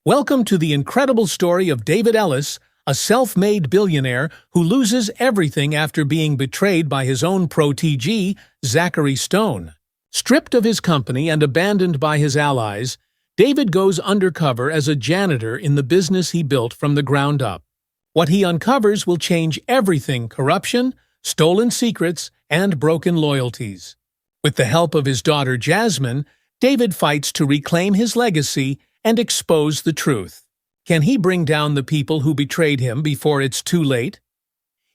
Welcome to the incredible story of David Ellis, a self-made billionaire who loses everything after being betrayed by his own protégé, Zachary Stone. Stripped of his company and abandoned by his allies, David goes undercover as a janitor in the business he built from the ground up. What he uncovers will change everything: corruption, stolen secrets, and broken loyalties. With the help of his daughter Jasmine, David fights to reclaim his legacy and expose the truth. Can he bring down the people who betrayed him before it's too late?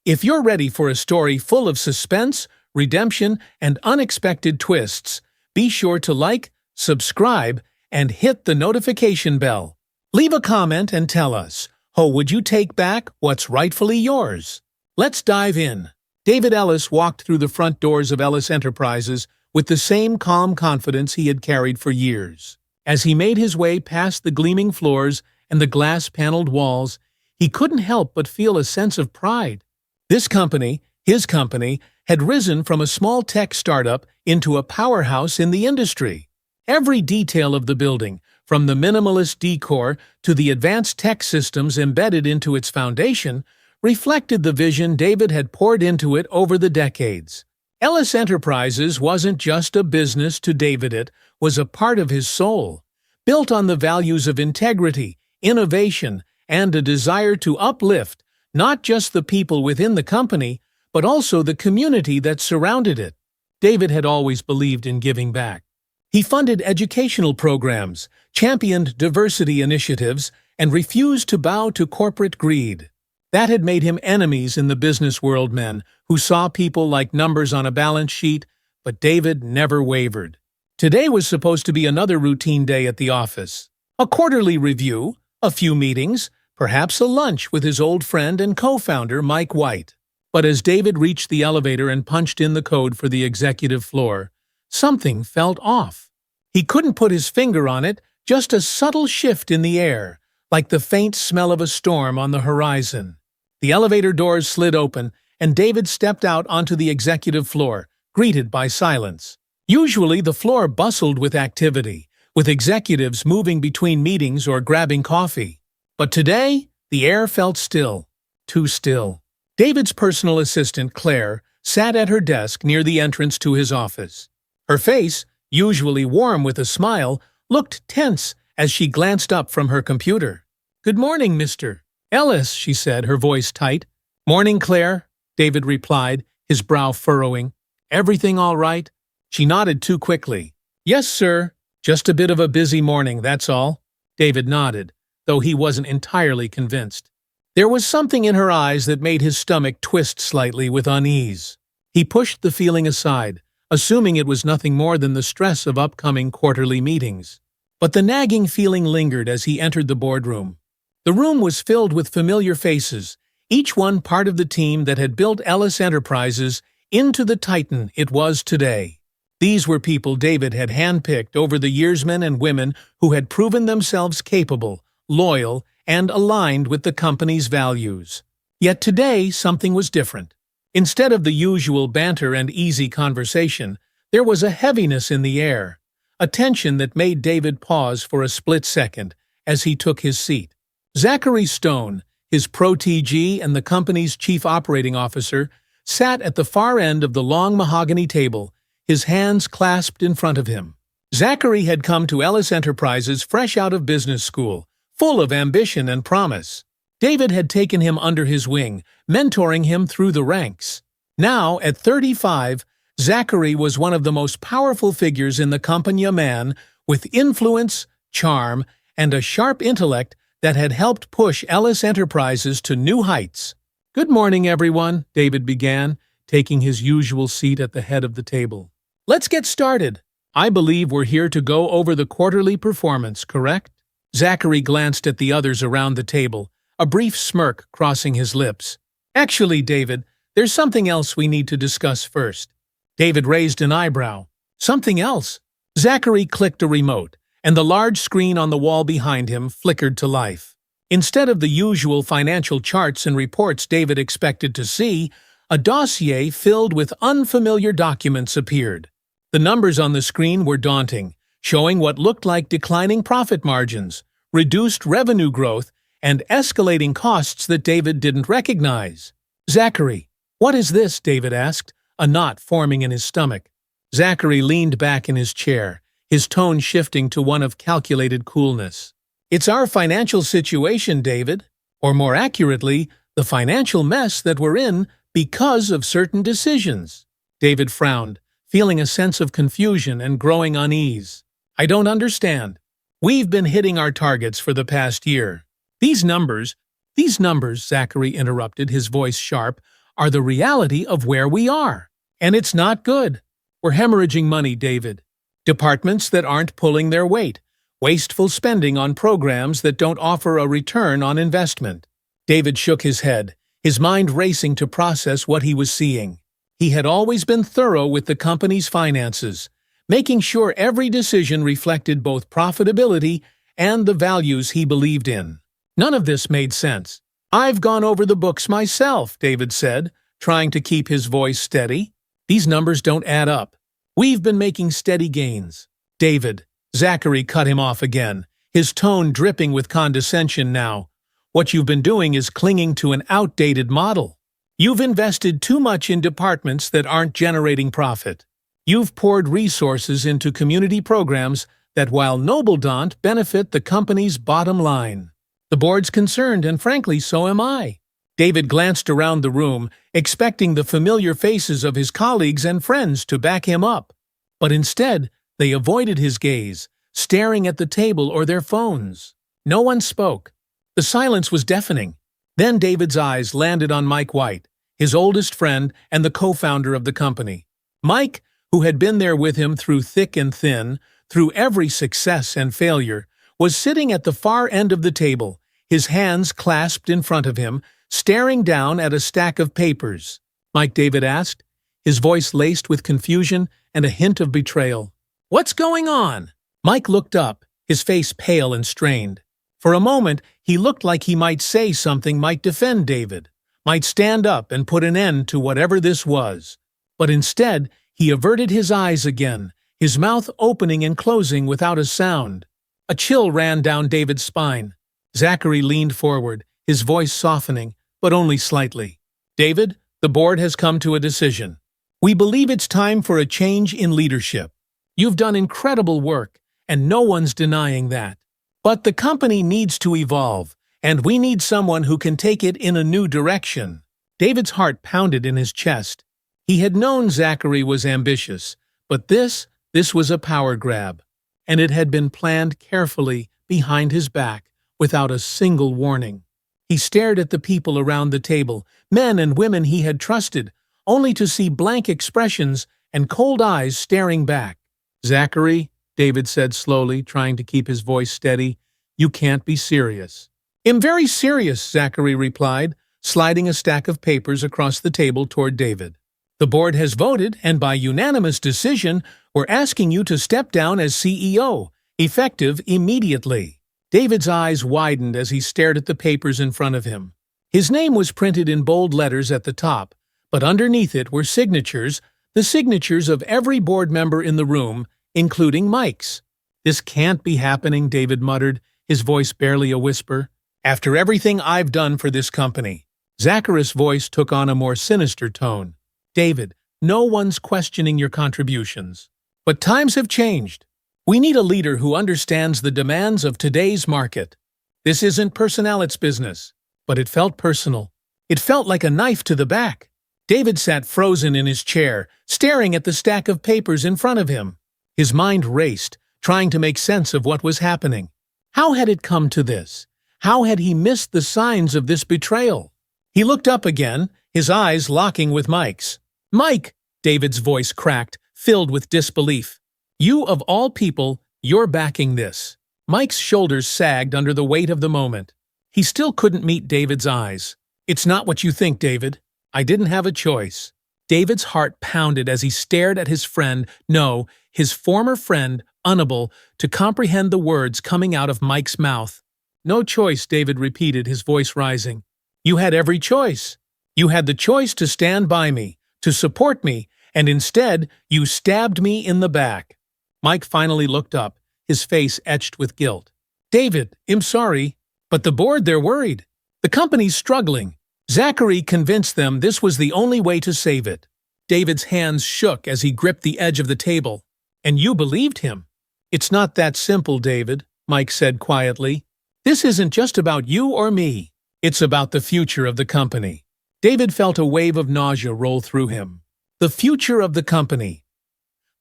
If you're ready for a story full of suspense, redemption, and unexpected twists, be sure to like, subscribe, and hit the notification bell. Leave a comment and tell us, would you take back what's rightfully yours? Let's dive in. David Ellis walked through the front doors of Ellis Enterprises with the same calm confidence he had carried for years. As he made his way past the gleaming floors and the glass-paneled walls, he couldn't help but feel a sense of pride. This company, his company, had risen from a small tech startup into a powerhouse in the industry. Every detail of the building, from the minimalist decor to the advanced tech systems embedded into its foundation, reflected the vision David had poured into it over the decades. Ellis Enterprises wasn't just a business to David, it was a part of his soul, built on the values of integrity, innovation, and a desire to uplift not just the people within the company, but also the community that surrounded it. David had always believed in giving back. He funded educational programs, championed diversity initiatives, and refused to bow to corporate greed. That had made him enemies in the business world, men who saw people like numbers on a balance sheet, but David never wavered. Today was supposed to be another routine day at the office. A quarterly review, a few meetings, perhaps a lunch with his old friend and co-founder Mike White. But as David reached the elevator and punched in the code for the executive floor, something felt off. He couldn't put his finger on it, just a subtle shift in the air, like the faint smell of a storm on the horizon. The elevator doors slid open, and David stepped out onto the executive floor, greeted by silence. Usually, the floor bustled with activity, with executives moving between meetings or grabbing coffee. But today, the air felt still. Too still. David's personal assistant, Claire, sat at her desk near the entrance to his office. Her face, usually warm with a smile, looked tense as she glanced up from her computer. "Good morning, Mr. Ellis," she said, her voice tight. "Morning, Claire," David replied, his brow furrowing. "Everything all right?" She nodded too quickly. "Yes, sir. Just a bit of a busy morning, that's all." David nodded, though he wasn't entirely convinced. There was something in her eyes that made his stomach twist slightly with unease. He pushed the feeling aside, assuming it was nothing more than the stress of upcoming quarterly meetings. But the nagging feeling lingered as he entered the boardroom. The room was filled with familiar faces, each one part of the team that had built Ellis Enterprises into the titan it was today. These were people David had handpicked over the years, men and women who had proven themselves capable, loyal, and aligned with the company's values. Yet today, something was different. Instead of the usual banter and easy conversation, there was a heaviness in the air, a tension that made David pause for a split second as he took his seat. Zachary Stone, his protégé and the company's chief operating officer, sat at the far end of the long mahogany table, his hands clasped in front of him. Zachary had come to Ellis Enterprises fresh out of business school, full of ambition and promise. David had taken him under his wing, mentoring him through the ranks. Now, at 35, Zachary was one of the most powerful figures in the company, a man with influence, charm, and a sharp intellect that had helped push Ellis Enterprises to new heights. "Good morning, everyone," David began, taking his usual seat at the head of the table. "Let's get started. I believe we're here to go over the quarterly performance, correct?" Zachary glanced at the others around the table, a brief smirk crossing his lips. "Actually, David, there's something else we need to discuss first." David raised an eyebrow. "Something else?" Zachary clicked a remote, and the large screen on the wall behind him flickered to life. Instead of the usual financial charts and reports David expected to see, a dossier filled with unfamiliar documents appeared. The numbers on the screen were daunting, showing what looked like declining profit margins, reduced revenue growth, and escalating costs that David didn't recognize. "Zachary, what is this?" David asked, a knot forming in his stomach. Zachary leaned back in his chair, his tone shifting to one of calculated coolness. "It's our financial situation, David. Or more accurately, the financial mess that we're in because of certain decisions." David frowned, feeling a sense of confusion and growing unease. "I don't understand. We've been hitting our targets for the past year. These numbers, Zachary interrupted, his voice sharp, are the reality of where we are. And it's not good. We're hemorrhaging money, David. Departments that aren't pulling their weight. Wasteful spending on programs that don't offer a return on investment." David shook his head, his mind racing to process what he was seeing. He had always been thorough with the company's finances, making sure every decision reflected both profitability and the values he believed in. None of this made sense. "I've gone over the books myself," David said, trying to keep his voice steady. "These numbers don't add up. We've been making steady gains." "David," Zachary cut him off again, his tone dripping with condescension now. "What you've been doing is clinging to an outdated model. You've invested too much in departments that aren't generating profit. You've poured resources into community programs that, while noble, don't benefit the company's bottom line. The board's concerned, and frankly, so am I." David glanced around the room, expecting the familiar faces of his colleagues and friends to back him up. But instead, they avoided his gaze, staring at the table or their phones. No one spoke. The silence was deafening. Then David's eyes landed on Mike White, his oldest friend and the co-founder of the company. Mike, who had been there with him through thick and thin, through every success and failure, was sitting at the far end of the table, his hands clasped in front of him, staring down at a stack of papers. "Mike," David asked, his voice laced with confusion and a hint of betrayal. "What's going on?" Mike looked up, his face pale and strained. For a moment, he looked like he might say something might defend David, might stand up and put an end to whatever this was. But instead, he averted his eyes again, his mouth opening and closing without a sound. A chill ran down David's spine. Zachary leaned forward, his voice softening, but only slightly. "David, the board has come to a decision. We believe it's time for a change in leadership. You've done incredible work, and no one's denying that. But the company needs to evolve, and we need someone who can take it in a new direction." David's heart pounded in his chest. He had known Zachary was ambitious, but this was a power grab, and it had been planned carefully behind his back, without a single warning. He stared at the people around the table, men and women he had trusted, only to see blank expressions and cold eyes staring back. "Zachary," David said slowly, trying to keep his voice steady, "you can't be serious." "I'm very serious," Zachary replied, sliding a stack of papers across the table toward David. "The board has voted, and by unanimous decision, we're asking you to step down as CEO, effective immediately." David's eyes widened as he stared at the papers in front of him. His name was printed in bold letters at the top, but underneath it were signatures, the signatures of every board member in the room, including Mike's. "This can't be happening," David muttered, his voice barely a whisper. "After everything I've done for this company." Zachary's voice took on a more sinister tone. "David, no one's questioning your contributions. But times have changed. We need a leader who understands the demands of today's market. This isn't Personalit's business." But it felt personal. It felt like a knife to the back. David sat frozen in his chair, staring at the stack of papers in front of him. His mind raced, trying to make sense of what was happening. How had it come to this? How had he missed the signs of this betrayal? He looked up again, his eyes locking with Mike's. "Mike!" David's voice cracked, filled with disbelief. "You of all people, you're backing this." Mike's shoulders sagged under the weight of the moment. He still couldn't meet David's eyes. "It's not what you think, David. I didn't have a choice." David's heart pounded as he stared at his friend, no, his former friend, unable to comprehend the words coming out of Mike's mouth. "No choice," David repeated, his voice rising. "You had every choice. You had the choice to stand by me, to support me, and instead you stabbed me in the back." Mike finally looked up, his face etched with guilt. David, I'm sorry, but the board, they're worried. The company's struggling. Zachary convinced them this was the only way to save it. David's hands shook as he gripped the edge of the table. And you believed him? It's not that simple, David, Mike said quietly. This isn't just about you or me. It's about the future of the company. David felt a wave of nausea roll through him. The future of the company.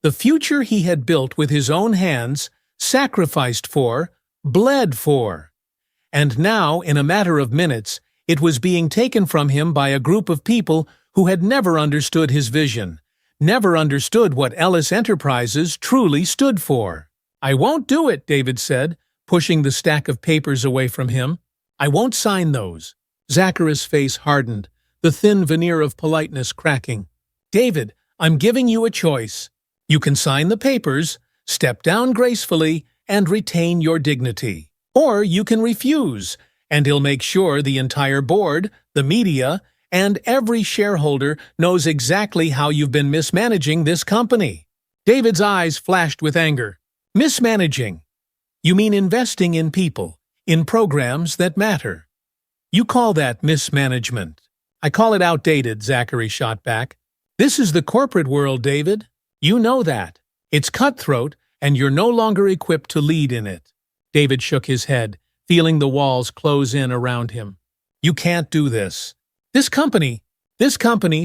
The future he had built with his own hands, sacrificed for, bled for. And now, in a matter of minutes, it was being taken from him by a group of people who had never understood his vision, never understood what Ellis Enterprises truly stood for. I won't do it, David said, pushing the stack of papers away from him. I won't sign those. Zachary's face hardened, the thin veneer of politeness cracking. David, I'm giving you a choice. You can sign the papers, step down gracefully, and retain your dignity. Or you can refuse, and he'll make sure the entire board, the media, and every shareholder knows exactly how you've been mismanaging this company. David's eyes flashed with anger. Mismanaging? You mean investing in people, in programs that matter? You call that mismanagement? I call it outdated, Zachary shot back. This is the corporate world, David. You know that. It's cutthroat, and you're no longer equipped to lead in it. David shook his head, feeling the walls close in around him. You can't do this. This company,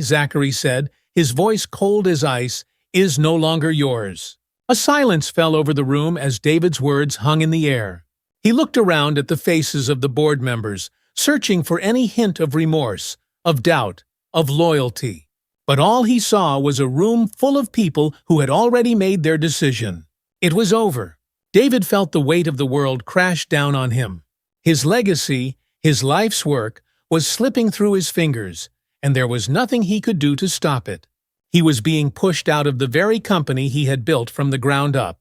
Zachary said, his voice cold as ice, is no longer yours. A silence fell over the room as David's words hung in the air. He looked around at the faces of the board members, searching for any hint of remorse, of doubt, of loyalty. But all he saw was a room full of people who had already made their decision. It was over. David felt the weight of the world crash down on him. His legacy, his life's work, was slipping through his fingers, and there was nothing he could do to stop it. He was being pushed out of the very company he had built from the ground up.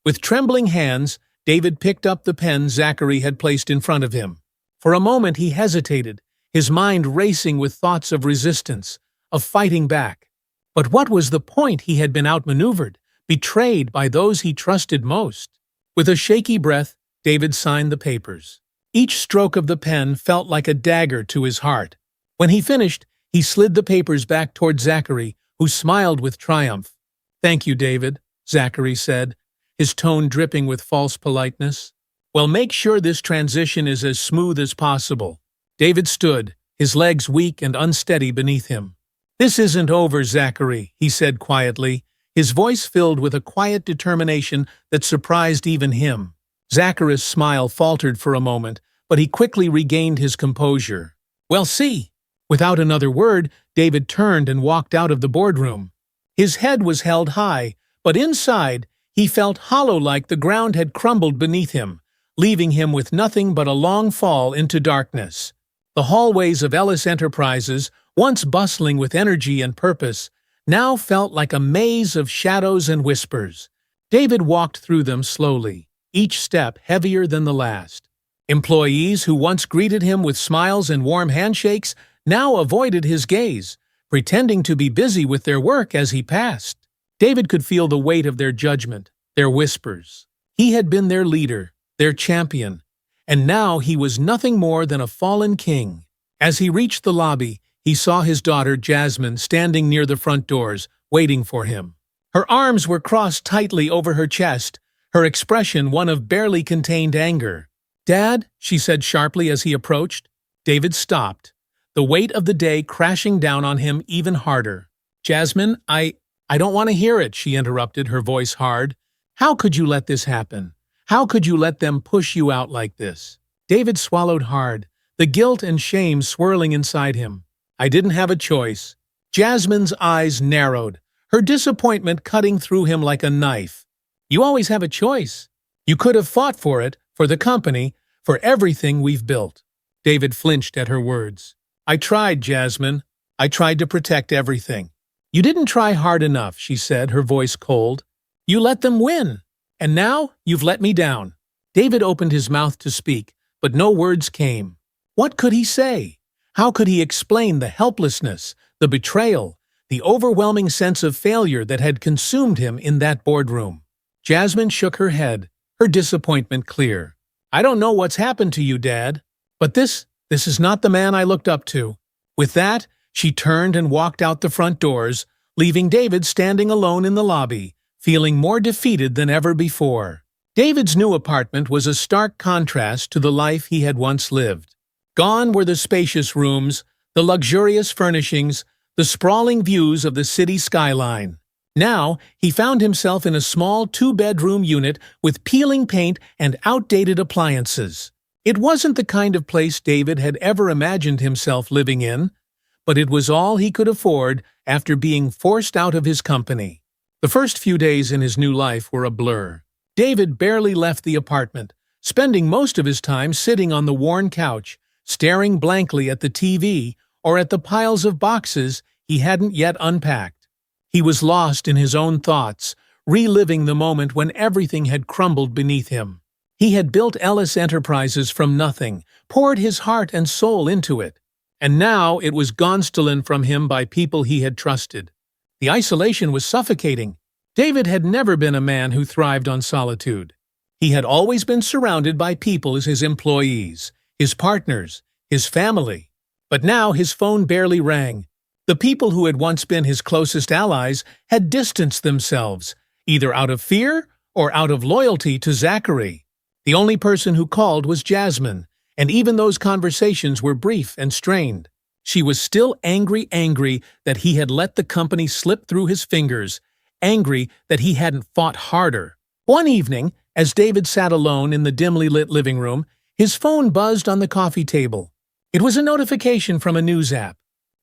With trembling hands, David picked up the pen Zachary had placed in front of him. For a moment he hesitated, his mind racing with thoughts of resistance, of fighting back. But what was the point? He had been outmaneuvered, betrayed by those he trusted most. With a shaky breath, David signed the papers. Each stroke of the pen felt like a dagger to his heart. When he finished, he slid the papers back toward Zachary, who smiled with triumph. Thank you, David, Zachary said, his tone dripping with false politeness. Well, make sure this transition is as smooth as possible. David stood, his legs weak and unsteady beneath him. This isn't over, Zachary, he said quietly, his voice filled with a quiet determination that surprised even him. Zachary's smile faltered for a moment, but he quickly regained his composure. Well, see. Without another word, David turned and walked out of the boardroom. His head was held high, but inside, he felt hollow like the ground had crumbled beneath him, leaving him with nothing but a long fall into darkness. The hallways of Ellis Enterprises, once bustling with energy and purpose, now felt like a maze of shadows and whispers. David walked through them slowly, each step heavier than the last. Employees who once greeted him with smiles and warm handshakes now avoided his gaze, pretending to be busy with their work as he passed. David could feel the weight of their judgment, their whispers. He had been their leader, their champion, and now he was nothing more than a fallen king. As he reached the lobby, he saw his daughter Jasmine standing near the front doors, waiting for him. Her arms were crossed tightly over her chest, her expression one of barely contained anger. Dad, she said sharply as he approached. David stopped, the weight of the day crashing down on him even harder. Jasmine, I don't want to hear it, she interrupted, her voice hard. How could you let this happen? How could you let them push you out like this? David swallowed hard, the guilt and shame swirling inside him. I didn't have a choice. Jasmine's eyes narrowed, her disappointment cutting through him like a knife. You always have a choice. You could have fought for it, for the company, for everything we've built. David flinched at her words. I tried, Jasmine. I tried to protect everything. You didn't try hard enough, she said, her voice cold. You let them win. And now you've let me down. David opened his mouth to speak, but no words came. What could he say? How could he explain the helplessness, the betrayal, the overwhelming sense of failure that had consumed him in that boardroom? Jasmine shook her head, her disappointment clear. I don't know what's happened to you, Dad. But this is not the man I looked up to." With that, she turned and walked out the front doors, leaving David standing alone in the lobby, feeling more defeated than ever before. David's new apartment was a stark contrast to the life he had once lived. Gone were the spacious rooms, the luxurious furnishings, the sprawling views of the city skyline. Now, he found himself in a small two-bedroom unit with peeling paint and outdated appliances. It wasn't the kind of place David had ever imagined himself living in, but it was all he could afford after being forced out of his company. The first few days in his new life were a blur. David barely left the apartment, spending most of his time sitting on the worn couch, staring blankly at the TV or at the piles of boxes he hadn't yet unpacked. He was lost in his own thoughts, reliving the moment when everything had crumbled beneath him. He had built Ellis Enterprises from nothing, poured his heart and soul into it, and now it was gone stolen from him by people he had trusted. The isolation was suffocating. David had never been a man who thrived on solitude. He had always been surrounded by people as his employees, his partners, his family. But now his phone barely rang. The people who had once been his closest allies had distanced themselves, either out of fear or out of loyalty to Zachary. The only person who called was Jasmine, and even those conversations were brief and strained. She was still angry that he had let the company slip through his fingers, angry that he hadn't fought harder. One evening, as David sat alone in the dimly lit living room, his phone buzzed on the coffee table. It was a notification from a news app.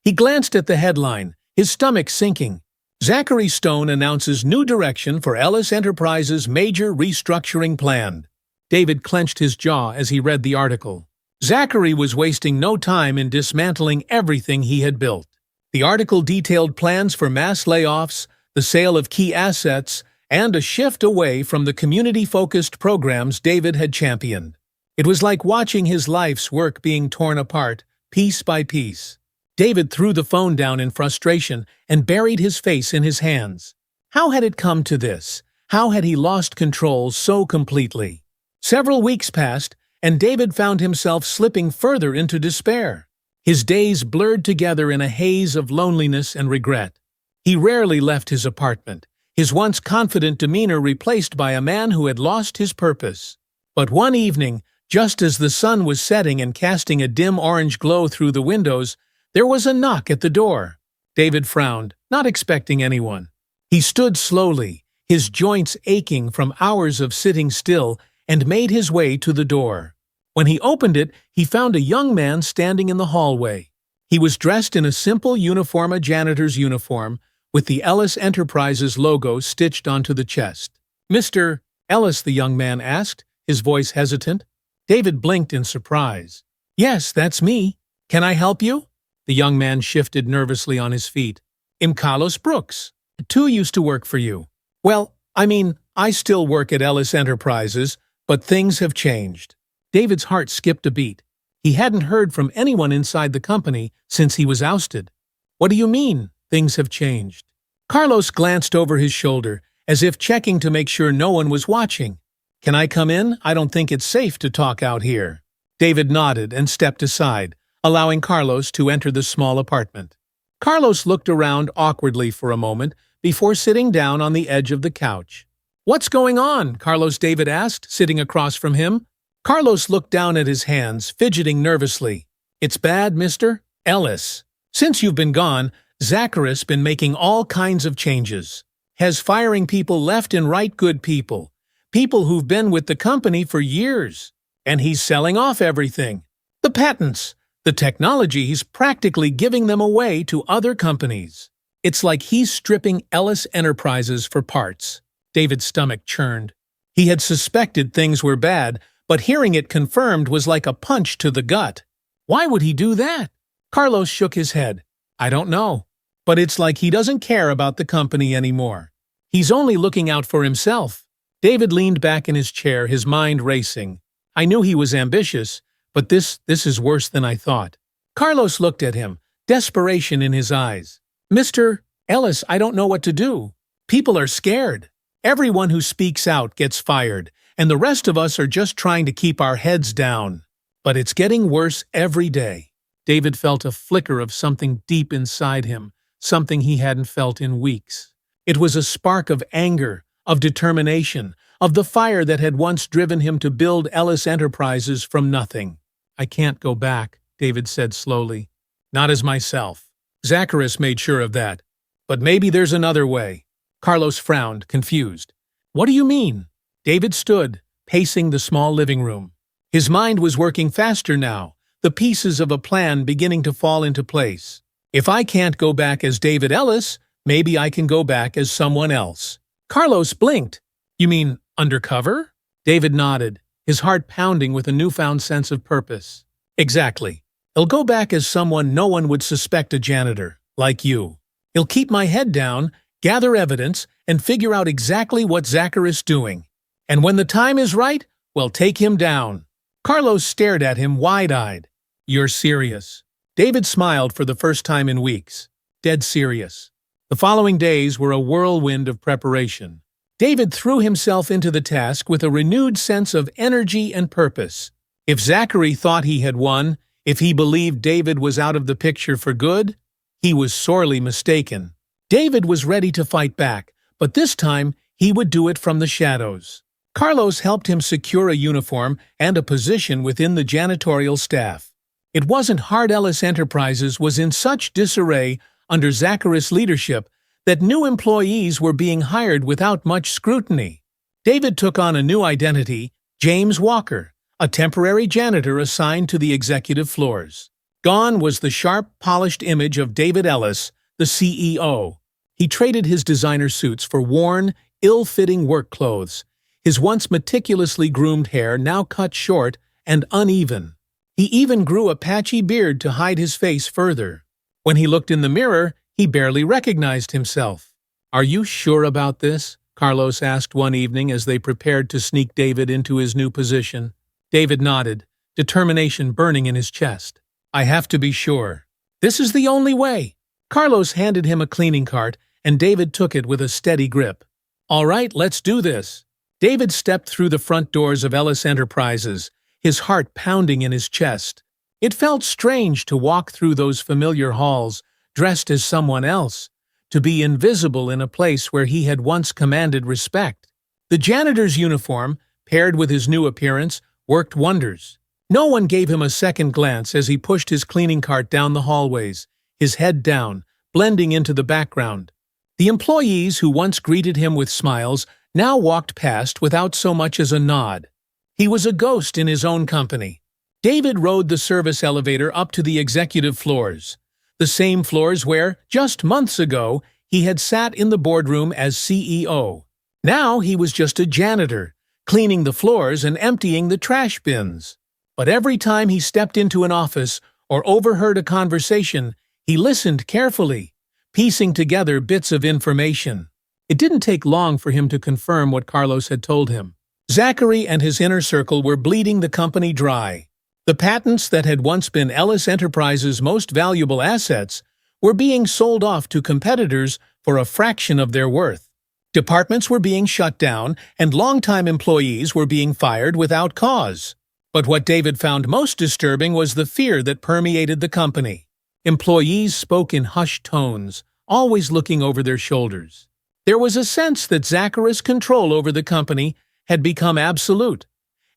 He glanced at the headline, his stomach sinking. Zachary Stone announces new direction for Ellis Enterprises' major restructuring plan. David clenched his jaw as he read the article. Zachary was wasting no time in dismantling everything he had built. The article detailed plans for mass layoffs, the sale of key assets, and a shift away from the community-focused programs David had championed. It was like watching his life's work being torn apart, piece by piece. David threw the phone down in frustration and buried his face in his hands. How had it come to this? How had he lost control so completely? Several weeks passed, and David found himself slipping further into despair. His days blurred together in a haze of loneliness and regret. He rarely left his apartment, his once confident demeanor replaced by a man who had lost his purpose. But one evening, just as the sun was setting and casting a dim orange glow through the windows, there was a knock at the door. David frowned, not expecting anyone. He stood slowly, his joints aching from hours of sitting still, and made his way to the door. When he opened it, he found a young man standing in the hallway. He was dressed in a simple a janitor's uniform, with the Ellis Enterprises logo stitched onto the chest. "Mr. Ellis," the young man asked, his voice hesitant. David blinked in surprise. "Yes, that's me. Can I help you?" The young man shifted nervously on his feet. "I'm Carlos Brooks. Two used to work for you." "Well, I still work at Ellis Enterprises, but things have changed." David's heart skipped a beat. He hadn't heard from anyone inside the company since he was ousted. "What do you mean, things have changed?" Carlos glanced over his shoulder, as if checking to make sure no one was watching. "Can I come in? I don't think it's safe to talk out here." David nodded and stepped aside, allowing Carlos to enter the small apartment. Carlos looked around awkwardly for a moment before sitting down on the edge of the couch. "What's going on?" David asked, sitting across from him. Carlos looked down at his hands, fidgeting nervously. "It's bad, Mr. Ellis. Since you've been gone, Zachary's been making all kinds of changes. Has firing people left and right, good people. People who've been with the company for years. And he's selling off everything. The patents, the technology, he's practically giving them away to other companies. It's like he's stripping Ellis Enterprises for parts." David's stomach churned. He had suspected things were bad, but hearing it confirmed was like a punch to the gut. Why would he do that? Carlos shook his head. "I don't know. But it's like he doesn't care about the company anymore. He's only looking out for himself." David leaned back in his chair, his mind racing. "I knew he was ambitious, but this is worse than I thought." Carlos looked at him, desperation in his eyes. "Mr. Ellis, I don't know what to do. People are scared. Everyone who speaks out gets fired, and the rest of us are just trying to keep our heads down. But it's getting worse every day. David felt a flicker of something deep inside him, something he hadn't felt in weeks. It was a spark of anger, of determination, of the fire that had once driven him to build Ellis Enterprises from nothing. "I can't go back," David said slowly. "Not as myself. Zacharias made sure of that. But maybe there's another way." Carlos frowned, confused. "What do you mean?" David stood, pacing the small living room. His mind was working faster now, the pieces of a plan beginning to fall into place. "If I can't go back as David Ellis, maybe I can go back as someone else." Carlos blinked. "You mean undercover?" David nodded, his heart pounding with a newfound sense of purpose. "Exactly. I'll go back as someone no one would suspect, a janitor, like you. I'll keep my head down, gather evidence, and figure out exactly what Zacharias is doing. And when the time is right, we'll take him down." Carlos stared at him wide-eyed. "You're serious?" David smiled for the first time in weeks. Dead serious. The following days were a whirlwind of preparation. David threw himself into the task with a renewed sense of energy and purpose. If Zachary thought he had won, if he believed David was out of the picture for good, he was sorely mistaken. David was ready to fight back, but this time he would do it from the shadows. Carlos helped him secure a uniform and a position within the janitorial staff. It wasn't hard. Ellis Enterprises was in such disarray under Zacharias' leadership that new employees were being hired without much scrutiny. David took on a new identity, James Walker, a temporary janitor assigned to the executive floors. Gone was the sharp, polished image of David Ellis, the CEO. He traded his designer suits for worn, ill-fitting work clothes, his once meticulously groomed hair now cut short and uneven. He even grew a patchy beard to hide his face further. When he looked in the mirror, he barely recognized himself. "Are you sure about this?" Carlos asked one evening as they prepared to sneak David into his new position. David nodded, determination burning in his chest. "I have to be sure. This is the only way." Carlos handed him a cleaning cart, and David took it with a steady grip. "All right, let's do this." David stepped through the front doors of Ellis Enterprises, his heart pounding in his chest. It felt strange to walk through those familiar halls, dressed as someone else, to be invisible in a place where he had once commanded respect. The janitor's uniform, paired with his new appearance, worked wonders. No one gave him a second glance as he pushed his cleaning cart down the hallways, his head down, blending into the background. The employees who once greeted him with smiles now walked past without so much as a nod. He was a ghost in his own company. David rode the service elevator up to the executive floors, the same floors where, just months ago, he had sat in the boardroom as CEO. Now he was just a janitor, cleaning the floors and emptying the trash bins. But every time he stepped into an office or overheard a conversation, he listened carefully, piecing together bits of information. It didn't take long for him to confirm what Carlos had told him. Zachary and his inner circle were bleeding the company dry. The patents that had once been Ellis Enterprises' most valuable assets were being sold off to competitors for a fraction of their worth. Departments were being shut down, and longtime employees were being fired without cause. But what David found most disturbing was the fear that permeated the company. Employees spoke in hushed tones, always looking over their shoulders. There was a sense that Zacharias' control over the company had become absolute,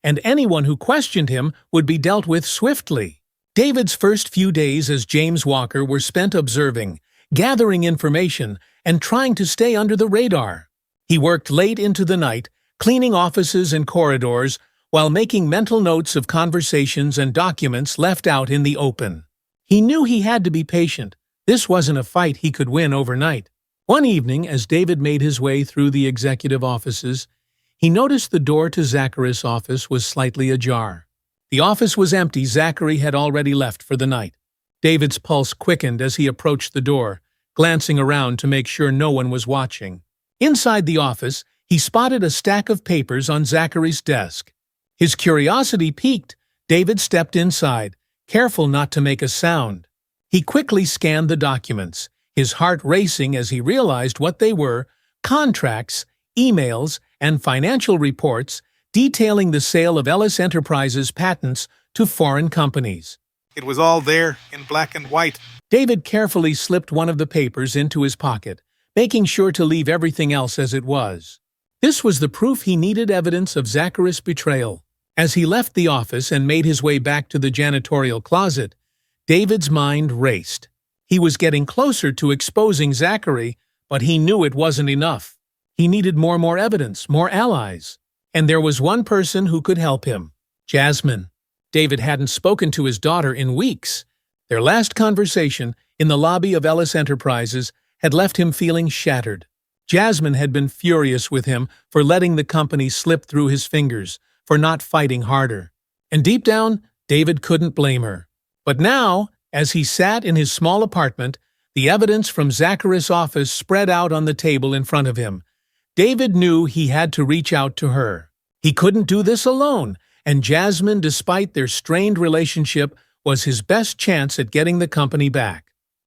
and anyone who questioned him would be dealt with swiftly. David's first few days as James Walker were spent observing, gathering information, and trying to stay under the radar. He worked late into the night, cleaning offices and corridors, while making mental notes of conversations and documents left out in the open. He knew he had to be patient. This wasn't a fight he could win overnight. One evening, as David made his way through the executive offices, he noticed the door to Zacharias' office was slightly ajar. The office was empty. Zachary had already left for the night. David's pulse quickened as he approached the door, glancing around to make sure no one was watching. Inside the office, he spotted a stack of papers on Zachary's desk. His curiosity piqued. David stepped inside, careful not to make a sound. He quickly scanned the documents, his heart racing as he realized what they were: contracts, emails, and financial reports detailing the sale of Ellis Enterprises patents to foreign companies. It was all there, in black and white. David carefully slipped one of the papers into his pocket, making sure to leave everything else as it was. This was the proof he needed, evidence of Zachary's betrayal. As he left the office and made his way back to the janitorial closet, David's mind raced. He was getting closer to exposing Zachary, but he knew it wasn't enough. He needed more evidence, more allies. And there was one person who could help him: Jasmine. David hadn't spoken to his daughter in weeks. Their last conversation, in the lobby of Ellis Enterprises, had left him feeling shattered. Jasmine had been furious with him for letting the company slip through his fingers, for not fighting harder. And deep down, David couldn't blame her. But now, as he sat in his small apartment, the evidence from Zachary's office spread out on the table in front of him. David knew he had to reach out to her. He couldn't do this alone, and Jasmine, despite their strained relationship, was his best chance at getting the company back.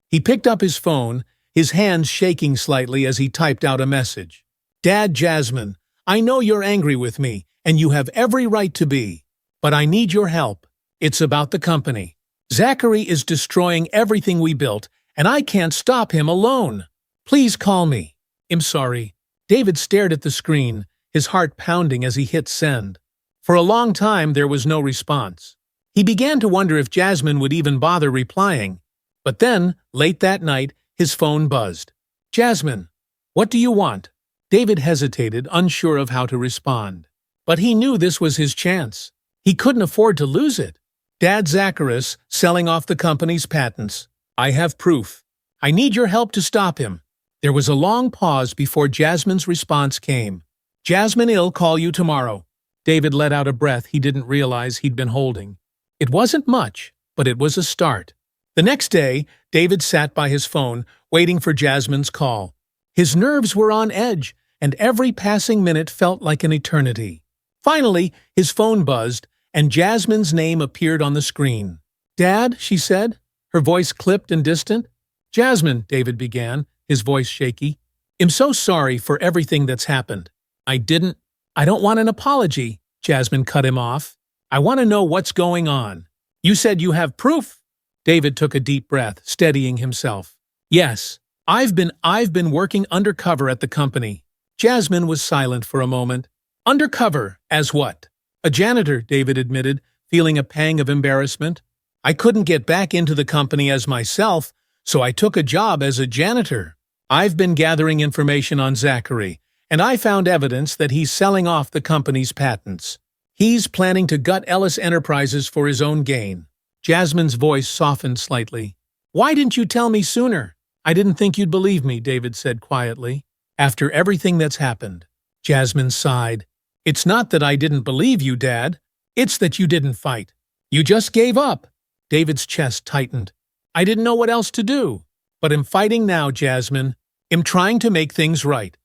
He picked up his phone, his hands shaking slightly as he typed out a message. "Dad, Jasmine, I know you're angry with me, and you have every right to be. But I need your help. It's about the company. Zachary is destroying everything we built, and I can't stop him alone. Please call me. I'm sorry." David stared at the screen, his heart pounding as he hit send. For a long time, there was no response. He began to wonder if Jasmine would even bother replying. But then, late that night, his phone buzzed. "Jasmine, what do you want?" David hesitated, unsure of how to respond. But he knew this was his chance. He couldn't afford to lose it. "Dad, Zachary's selling off the company's patents. I have proof. I need your help to stop him." There was a long pause before Jasmine's response came. "Jasmine, I'll call you tomorrow." David let out a breath he didn't realize he'd been holding. It wasn't much, but it was a start. The next day, David sat by his phone, waiting for Jasmine's call. His nerves were on edge, and every passing minute felt like an eternity. Finally, his phone buzzed, and Jasmine's name appeared on the screen. "Dad," she said, her voice clipped and distant. "Jasmine," David began, his voice shaky. "I'm so sorry for everything that's happened. I don't want an apology," Jasmine cut him off. "I want to know what's going on. You said you have proof." David took a deep breath, steadying himself. "Yes, I've been working undercover at the company." Jasmine was silent for a moment. "Undercover, as what?" "A janitor," David admitted, feeling a pang of embarrassment. "I couldn't get back into the company as myself, so I took a job as a janitor. I've been gathering information on Zachary, and I found evidence that he's selling off the company's patents. He's planning to gut Ellis Enterprises for his own gain." Jasmine's voice softened slightly. "Why didn't you tell me sooner?" "I didn't think you'd believe me," David said quietly. "After everything that's happened." Jasmine sighed. "It's not that I didn't believe you, Dad. It's that you didn't fight. You just gave up." David's chest tightened. "I didn't know what else to do. But I'm fighting now, Jasmine. I'm trying to make things right."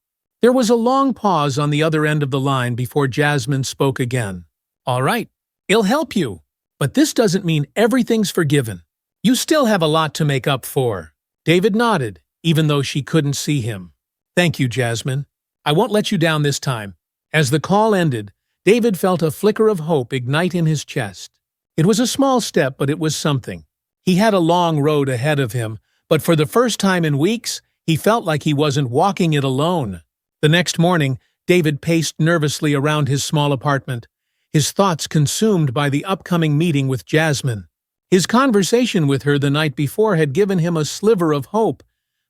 There was a long pause on the other end of the line before Jasmine spoke again. "All right, I'll help you. But this doesn't mean everything's forgiven. You still have a lot to make up for." David nodded, even though she couldn't see him. "Thank you, Jasmine. I won't let you down this time." As the call ended, David felt a flicker of hope ignite in his chest. It was a small step, but it was something. He had a long road ahead of him, but for the first time in weeks, he felt like he wasn't walking it alone. The next morning, David paced nervously around his small apartment, his thoughts consumed by the upcoming meeting with Jasmine. His conversation with her the night before had given him a sliver of hope,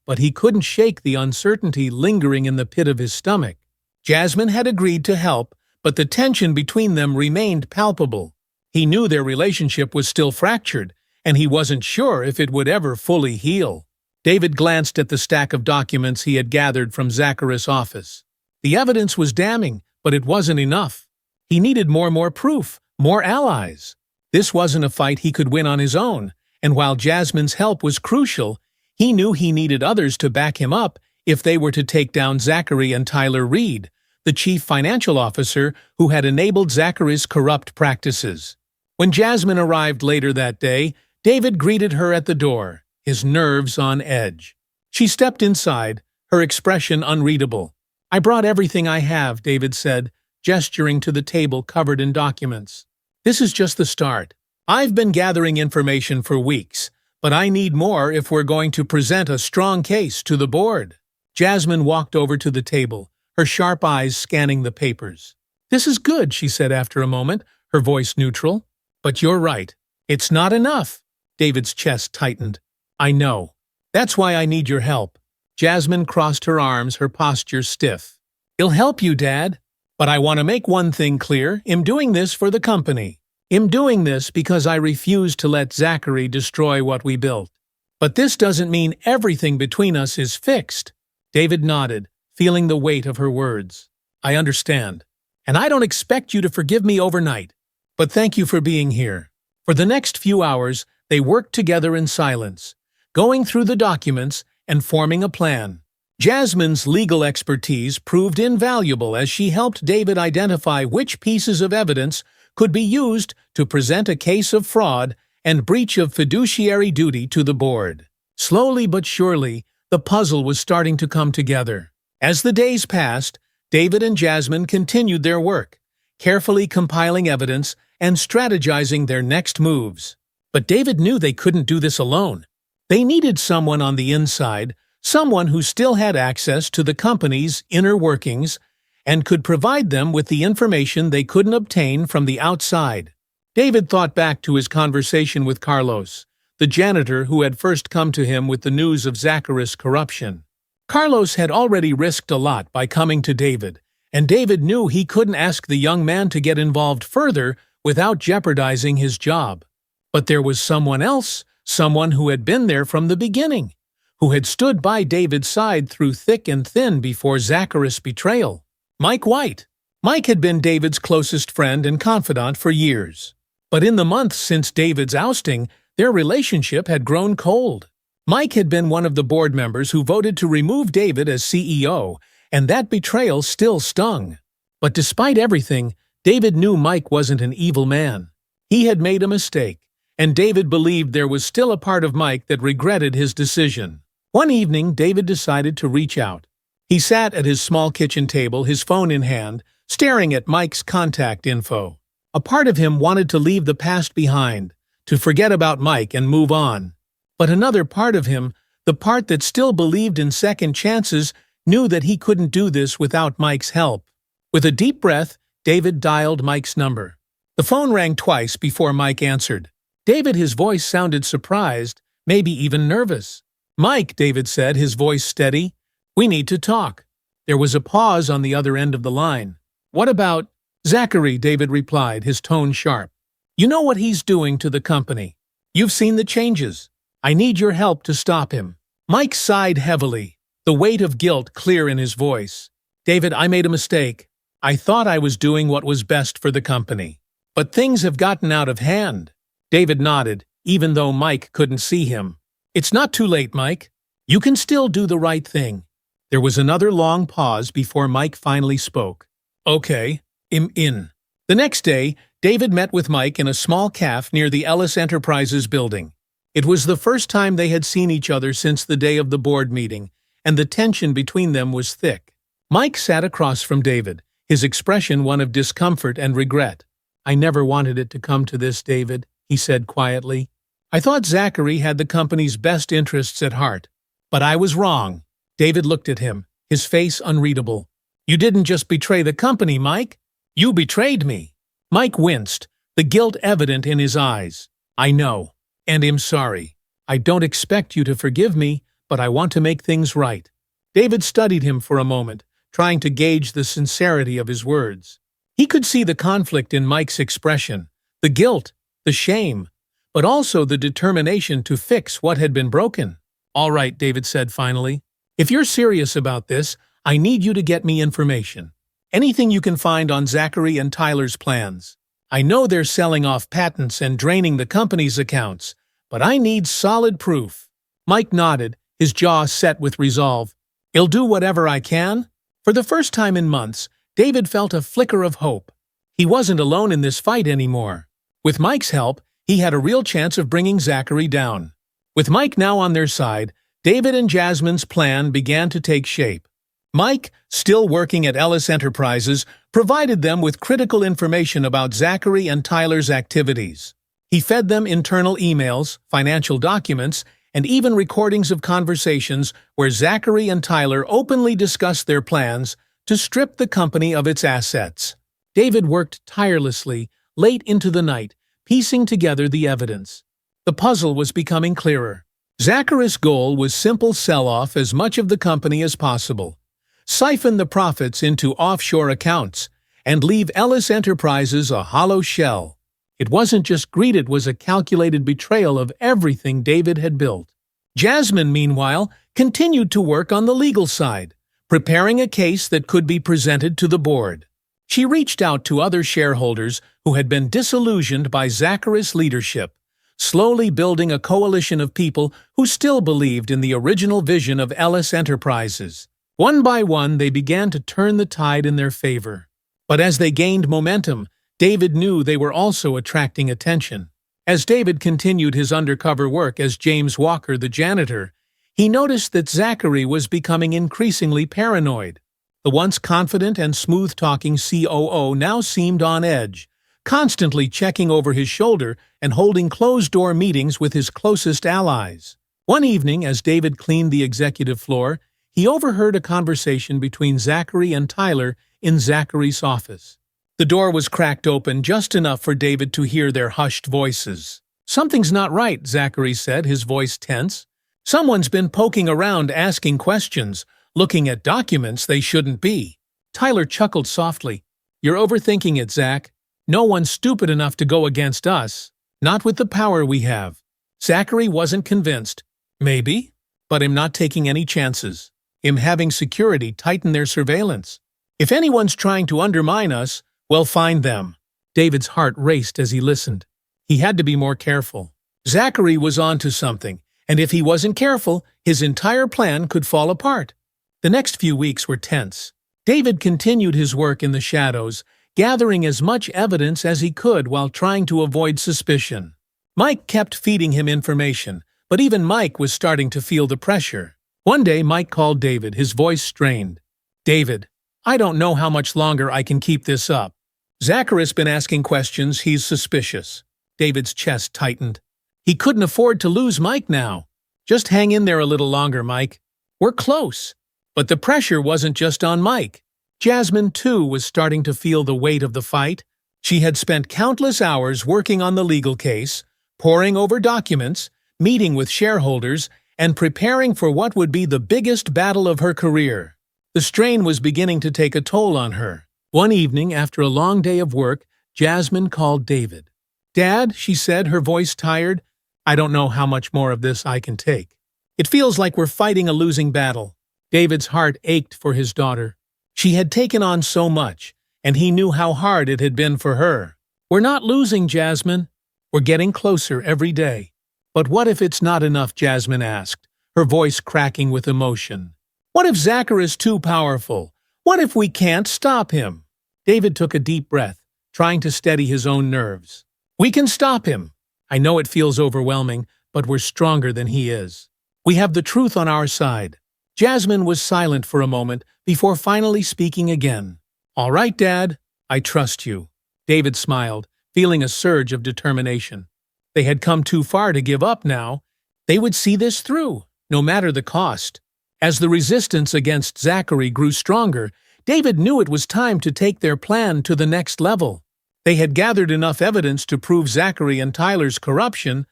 but he couldn't shake the uncertainty lingering in the pit of his stomach. Jasmine had agreed to help, but the tension between them remained palpable. He knew their relationship was still fractured, and he wasn't sure if it would ever fully heal. David glanced at the stack of documents he had gathered from Zachary's office. The evidence was damning, but it wasn't enough. He needed more proof, more allies. This wasn't a fight he could win on his own, and while Jasmine's help was crucial, he knew he needed others to back him up if they were to take down Zachary and Tyler Reed, the chief financial officer who had enabled Zachary's corrupt practices. When Jasmine arrived later that day, David greeted her at the door, his nerves on edge. She stepped inside, her expression unreadable. "I brought everything I have," David said, gesturing to the table covered in documents. "This is just the start. I've been gathering information for weeks, but I need more if we're going to present a strong case to the board." Jasmine walked over to the table, her sharp eyes scanning the papers. "This is good," she said after a moment, her voice neutral. "But you're right. It's not enough." David's chest tightened. "I know. That's why I need your help." Jasmine crossed her arms, her posture stiff. "I'll help you, Dad. But I want to make one thing clear. I'm doing this for the company. I'm doing this because I refuse to let Zachary destroy what we built. But this doesn't mean everything between us is fixed." David nodded, feeling the weight of her words. "I understand. And I don't expect you to forgive me overnight. But thank you for being here." For the next few hours, they worked together in silence, going through the documents and forming a plan. Jasmine's legal expertise proved invaluable as she helped David identify which pieces of evidence could be used to present a case of fraud and breach of fiduciary duty to the board. Slowly but surely, the puzzle was starting to come together. As the days passed, David and Jasmine continued their work, carefully compiling evidence and strategizing their next moves. But David knew they couldn't do this alone. They needed someone on the inside, someone who still had access to the company's inner workings and could provide them with the information they couldn't obtain from the outside. David thought back to his conversation with Carlos, the janitor who had first come to him with the news of Zachary's corruption. Carlos had already risked a lot by coming to David, and David knew he couldn't ask the young man to get involved further without jeopardizing his job. But there was someone else, someone who had been there from the beginning, who had stood by David's side through thick and thin before Zachary's betrayal. Mike White. Mike had been David's closest friend and confidant for years. But in the months since David's ousting, their relationship had grown cold. Mike had been one of the board members who voted to remove David as CEO, and that betrayal still stung. But despite everything, David knew Mike wasn't an evil man. He had made a mistake, and David believed there was still a part of Mike that regretted his decision. One evening, David decided to reach out. He sat at his small kitchen table, his phone in hand, staring at Mike's contact info. A part of him wanted to leave the past behind, to forget about Mike and move on. But another part of him, the part that still believed in second chances, knew that he couldn't do this without Mike's help. With a deep breath, David dialed Mike's number. The phone rang twice before Mike answered. David, his voice sounded surprised, maybe even nervous. "Mike," David said, his voice steady, "we need to talk." There was a pause on the other end of the line. "What about Zachary?" David replied, his tone sharp. "You know what he's doing to the company. You've seen the changes. I need your help to stop him." Mike sighed heavily, the weight of guilt clear in his voice. "David, I made a mistake. I thought I was doing what was best for the company. But things have gotten out of hand." David nodded, even though Mike couldn't see him. "It's not too late, Mike. You can still do the right thing." There was another long pause before Mike finally spoke. "Okay, I'm in." The next day, David met with Mike in a small cafe near the Ellis Enterprises building. It was the first time they had seen each other since the day of the board meeting, and the tension between them was thick. Mike sat across from David, his expression one of discomfort and regret. "I never wanted it to come to this, David," he said quietly. "I thought Zachary had the company's best interests at heart. But I was wrong." David looked at him, his face unreadable. "You didn't just betray the company, Mike. You betrayed me." Mike winced, the guilt evident in his eyes. "I know, and I'm sorry. I don't expect you to forgive me, but I want to make things right." David studied him for a moment, trying to gauge the sincerity of his words. He could see the conflict in Mike's expression, the guilt, the shame, but also the determination to fix what had been broken. "All right," David said finally. "If you're serious about this, I need you to get me information. Anything you can find on Zachary and Tyler's plans. I know they're selling off patents and draining the company's accounts, but I need solid proof." Mike nodded, his jaw set with resolve. "I'll do whatever I can." For the first time in months, David felt a flicker of hope. He wasn't alone in this fight anymore. With Mike's help, he had a real chance of bringing Zachary down. With Mike now on their side, David and Jasmine's plan began to take shape. Mike, still working at Ellis Enterprises, provided them with critical information about Zachary and Tyler's activities. He fed them internal emails, financial documents, and even recordings of conversations where Zachary and Tyler openly discussed their plans to strip the company of its assets. David worked tirelessly, late into the night, piecing together the evidence. The puzzle was becoming clearer. Zachary's goal was simple: sell off as much of the company as possible, siphon the profits into offshore accounts, and leave Ellis Enterprises a hollow shell. It wasn't just greed, it was a calculated betrayal of everything David had built. Jasmine, meanwhile, continued to work on the legal side, preparing a case that could be presented to the board. She reached out to other shareholders who had been disillusioned by Zachary's leadership, slowly building a coalition of people who still believed in the original vision of Ellis Enterprises. One by one, they began to turn the tide in their favor. But as they gained momentum, David knew they were also attracting attention. As David continued his undercover work as James Walker, the janitor, he noticed that Zachary was becoming increasingly paranoid. The once confident and smooth-talking COO now seemed on edge, constantly checking over his shoulder and holding closed-door meetings with his closest allies. One evening, as David cleaned the executive floor, he overheard a conversation between Zachary and Tyler in Zachary's office. The door was cracked open just enough for David to hear their hushed voices. "Something's not right," Zachary said, his voice tense. "Someone's been poking around, asking questions, looking at documents they shouldn't be." Tyler chuckled softly. "You're overthinking it, Zach. No one's stupid enough to go against us. Not with the power we have." Zachary wasn't convinced. "Maybe, but I'm not taking any chances. I'm having security tighten their surveillance. If anyone's trying to undermine us, well, find them." David's heart raced as he listened. He had to be more careful. Zachary was onto something, and if he wasn't careful, his entire plan could fall apart. The next few weeks were tense. David continued his work in the shadows, gathering as much evidence as he could while trying to avoid suspicion. Mike kept feeding him information, but even Mike was starting to feel the pressure. One day, Mike called David, his voice strained. "David, I don't know how much longer I can keep this up. Zachary's been asking questions, he's suspicious." David's chest tightened. He couldn't afford to lose Mike now. "Just hang in there a little longer, Mike. We're close." But the pressure wasn't just on Mike. Jasmine, too, was starting to feel the weight of the fight. She had spent countless hours working on the legal case, poring over documents, meeting with shareholders, and preparing for what would be the biggest battle of her career. The strain was beginning to take a toll on her. One evening, after a long day of work, Jasmine called David. "Dad," she said, her voice tired, "I don't know how much more of this I can take. It feels like we're fighting a losing battle." David's heart ached for his daughter. She had taken on so much, and he knew how hard it had been for her. "We're not losing, Jasmine. We're getting closer every day." "But what if it's not enough?" Jasmine asked, her voice cracking with emotion. "What if Zachary is too powerful? What if we can't stop him?" David took a deep breath, trying to steady his own nerves. "We can stop him. I know it feels overwhelming, but we're stronger than he is. We have the truth on our side." Jasmine was silent for a moment before finally speaking again. "All right, Dad, I trust you." David smiled, feeling a surge of determination. They had come too far to give up now. They would see this through, no matter the cost. As the resistance against Zachary grew stronger, David knew it was time to take their plan to the next level. They had gathered enough evidence to prove Zachary and Tyler's corruption,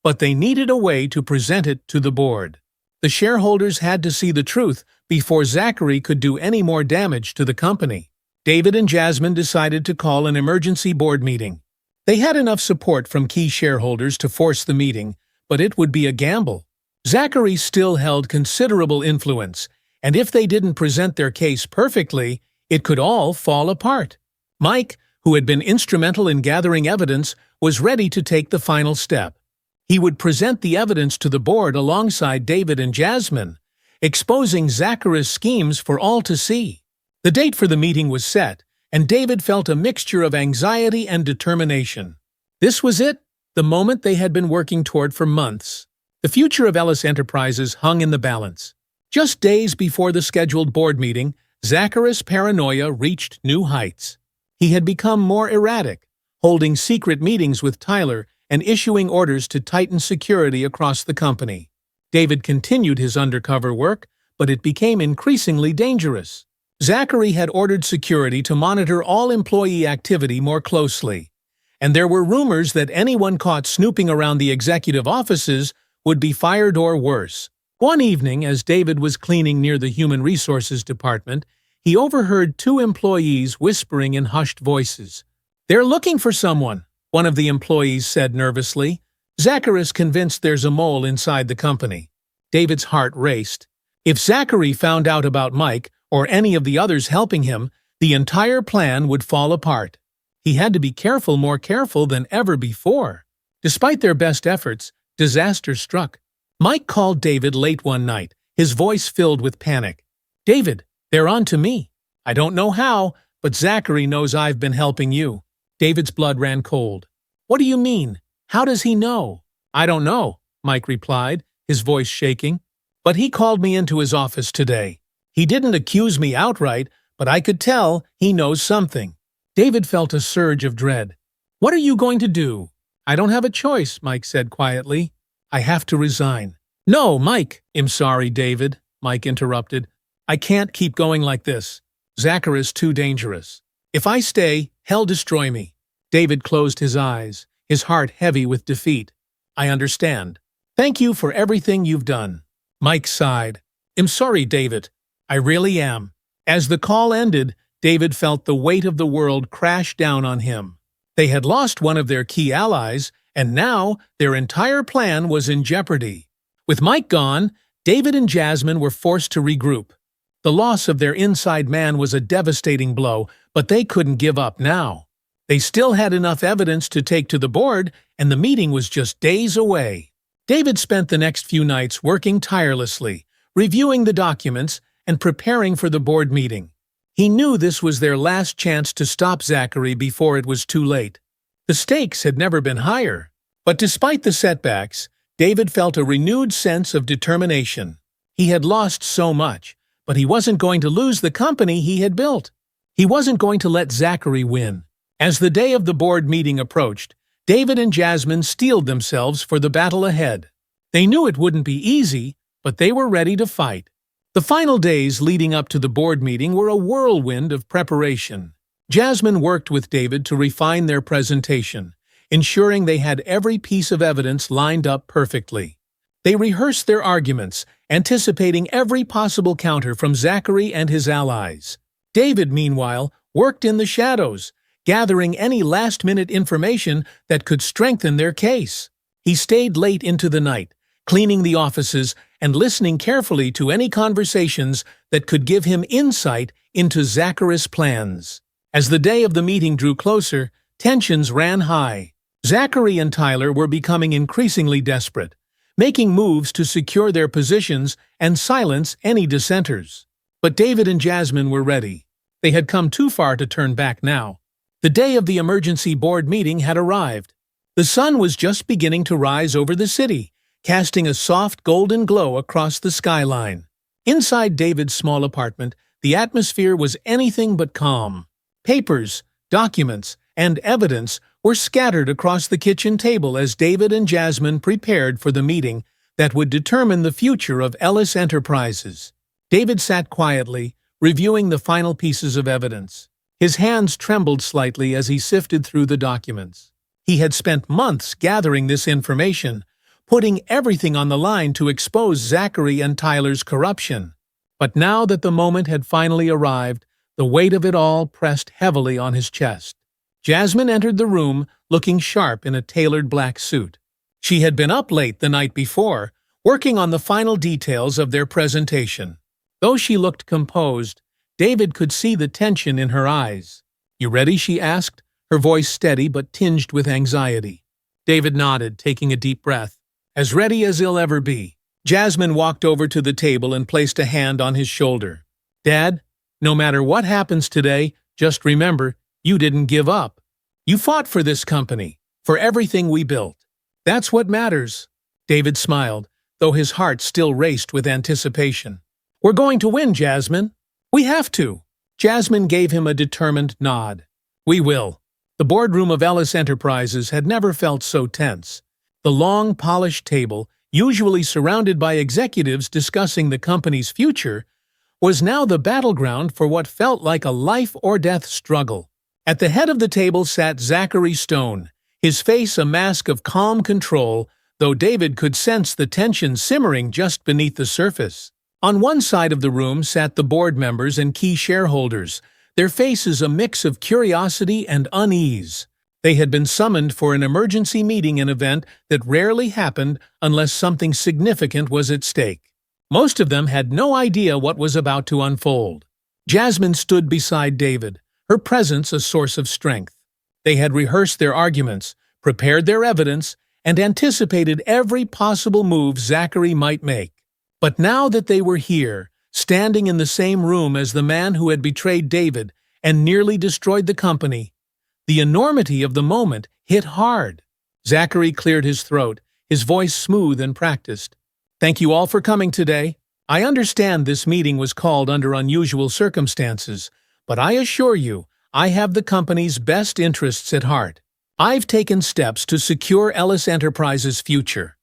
but they needed a way to present it to the board. The shareholders had to see the truth before Zachary could do any more damage to the company. David and Jasmine decided to call an emergency board meeting. They had enough support from key shareholders to force the meeting, but it would be a gamble. Zachary still held considerable influence, and if they didn't present their case perfectly, it could all fall apart. Mike, who had been instrumental in gathering evidence, was ready to take the final step. He would present the evidence to the board alongside David and Jasmine, exposing Zachary's schemes for all to see. The date for the meeting was set, and David felt a mixture of anxiety and determination. This was it, the moment they had been working toward for months. The future of Ellis Enterprises hung in the balance. Just days before the scheduled board meeting, Zachary's paranoia reached new heights. He had become more erratic, holding secret meetings with Tyler and issuing orders to tighten security across the company. David continued his undercover work, but it became increasingly dangerous. Zachary had ordered security to monitor all employee activity more closely, and there were rumors that anyone caught snooping around the executive offices would be fired or worse. One evening, as David was cleaning near the Human Resources Department, he overheard two employees whispering in hushed voices. "They're looking for someone," one of the employees said nervously. "Zachary's convinced there's a mole inside the company." David's heart raced. If Zachary found out about Mike, or any of the others helping him, the entire plan would fall apart. He had to be careful, more careful than ever before. Despite their best efforts, disaster struck. Mike called David late one night, his voice filled with panic. "David, they're on to me. I don't know how, but Zachary knows I've been helping you." David's blood ran cold. "What do you mean? How does he know?" "I don't know," Mike replied, his voice shaking. "But he called me into his office today. He didn't accuse me outright, but I could tell he knows something." David felt a surge of dread. "What are you going to do?" "I don't have a choice," Mike said quietly. "I have to resign." "No, Mike." "I'm sorry, David," Mike interrupted. "I can't keep going like this. Zachary's too dangerous. If I stay, he'll destroy me." David closed his eyes, his heart heavy with defeat. "I understand. Thank you for everything you've done." Mike sighed. "I'm sorry, David. I really am." As the call ended, David felt the weight of the world crash down on him. They had lost one of their key allies, and now their entire plan was in jeopardy. With Mike gone, David and Jasmine were forced to regroup. The loss of their inside man was a devastating blow, but they couldn't give up now. They still had enough evidence to take to the board, and the meeting was just days away. David spent the next few nights working tirelessly, reviewing the documents, and preparing for the board meeting. He knew this was their last chance to stop Zachary before it was too late. The stakes had never been higher. But despite the setbacks, David felt a renewed sense of determination. He had lost so much, but he wasn't going to lose the company he had built. He wasn't going to let Zachary win. As the day of the board meeting approached, David and Jasmine steeled themselves for the battle ahead. They knew it wouldn't be easy, but they were ready to fight. The final days leading up to the board meeting were a whirlwind of preparation. Jasmine worked with David to refine their presentation, ensuring they had every piece of evidence lined up perfectly. They rehearsed their arguments, anticipating every possible counter from Zachary and his allies. David, meanwhile, worked in the shadows, gathering any last-minute information that could strengthen their case. He stayed late into the night, cleaning the offices and listening carefully to any conversations that could give him insight into Zachary's plans. As the day of the meeting drew closer, tensions ran high. Zachary and Tyler were becoming increasingly desperate, making moves to secure their positions and silence any dissenters. But David and Jasmine were ready. They had come too far to turn back now. The day of the emergency board meeting had arrived. The sun was just beginning to rise over the city, casting a soft golden glow across the skyline. Inside David's small apartment, the atmosphere was anything but calm. Papers, documents, and evidence were scattered across the kitchen table as David and Jasmine prepared for the meeting that would determine the future of Ellis Enterprises. David sat quietly, reviewing the final pieces of evidence. His hands trembled slightly as he sifted through the documents. He had spent months gathering this information, putting everything on the line to expose Zachary and Tyler's corruption. But now that the moment had finally arrived, the weight of it all pressed heavily on his chest. Jasmine entered the room, looking sharp in a tailored black suit. She had been up late the night before, working on the final details of their presentation. Though she looked composed, David could see the tension in her eyes. "You ready?" she asked, her voice steady but tinged with anxiety. David nodded, taking a deep breath. "As ready as he'll ever be." Jasmine walked over to the table and placed a hand on his shoulder. "Dad, no matter what happens today, just remember, you didn't give up. You fought for this company, for everything we built. That's what matters." David smiled, though his heart still raced with anticipation. "We're going to win, Jasmine. We have to." Jasmine gave him a determined nod. "We will." The boardroom of Ellis Enterprises had never felt so tense. The long, polished table, usually surrounded by executives discussing the company's future, was now the battleground for what felt like a life-or-death struggle. At the head of the table sat Zachary Stone, his face a mask of calm control, though David could sense the tension simmering just beneath the surface. On one side of the room sat the board members and key shareholders, their faces a mix of curiosity and unease. They had been summoned for an emergency meeting, an event that rarely happened unless something significant was at stake. Most of them had no idea what was about to unfold. Jasmine stood beside David, her presence a source of strength. They had rehearsed their arguments, prepared their evidence, and anticipated every possible move Zachary might make. But now that they were here, standing in the same room as the man who had betrayed David and nearly destroyed the company, the enormity of the moment hit hard. Zachary cleared his throat, his voice smooth and practiced. "Thank you all for coming today. I understand this meeting was called under unusual circumstances, but I assure you, I have the company's best interests at heart. I've taken steps to secure Ellis Enterprises' future,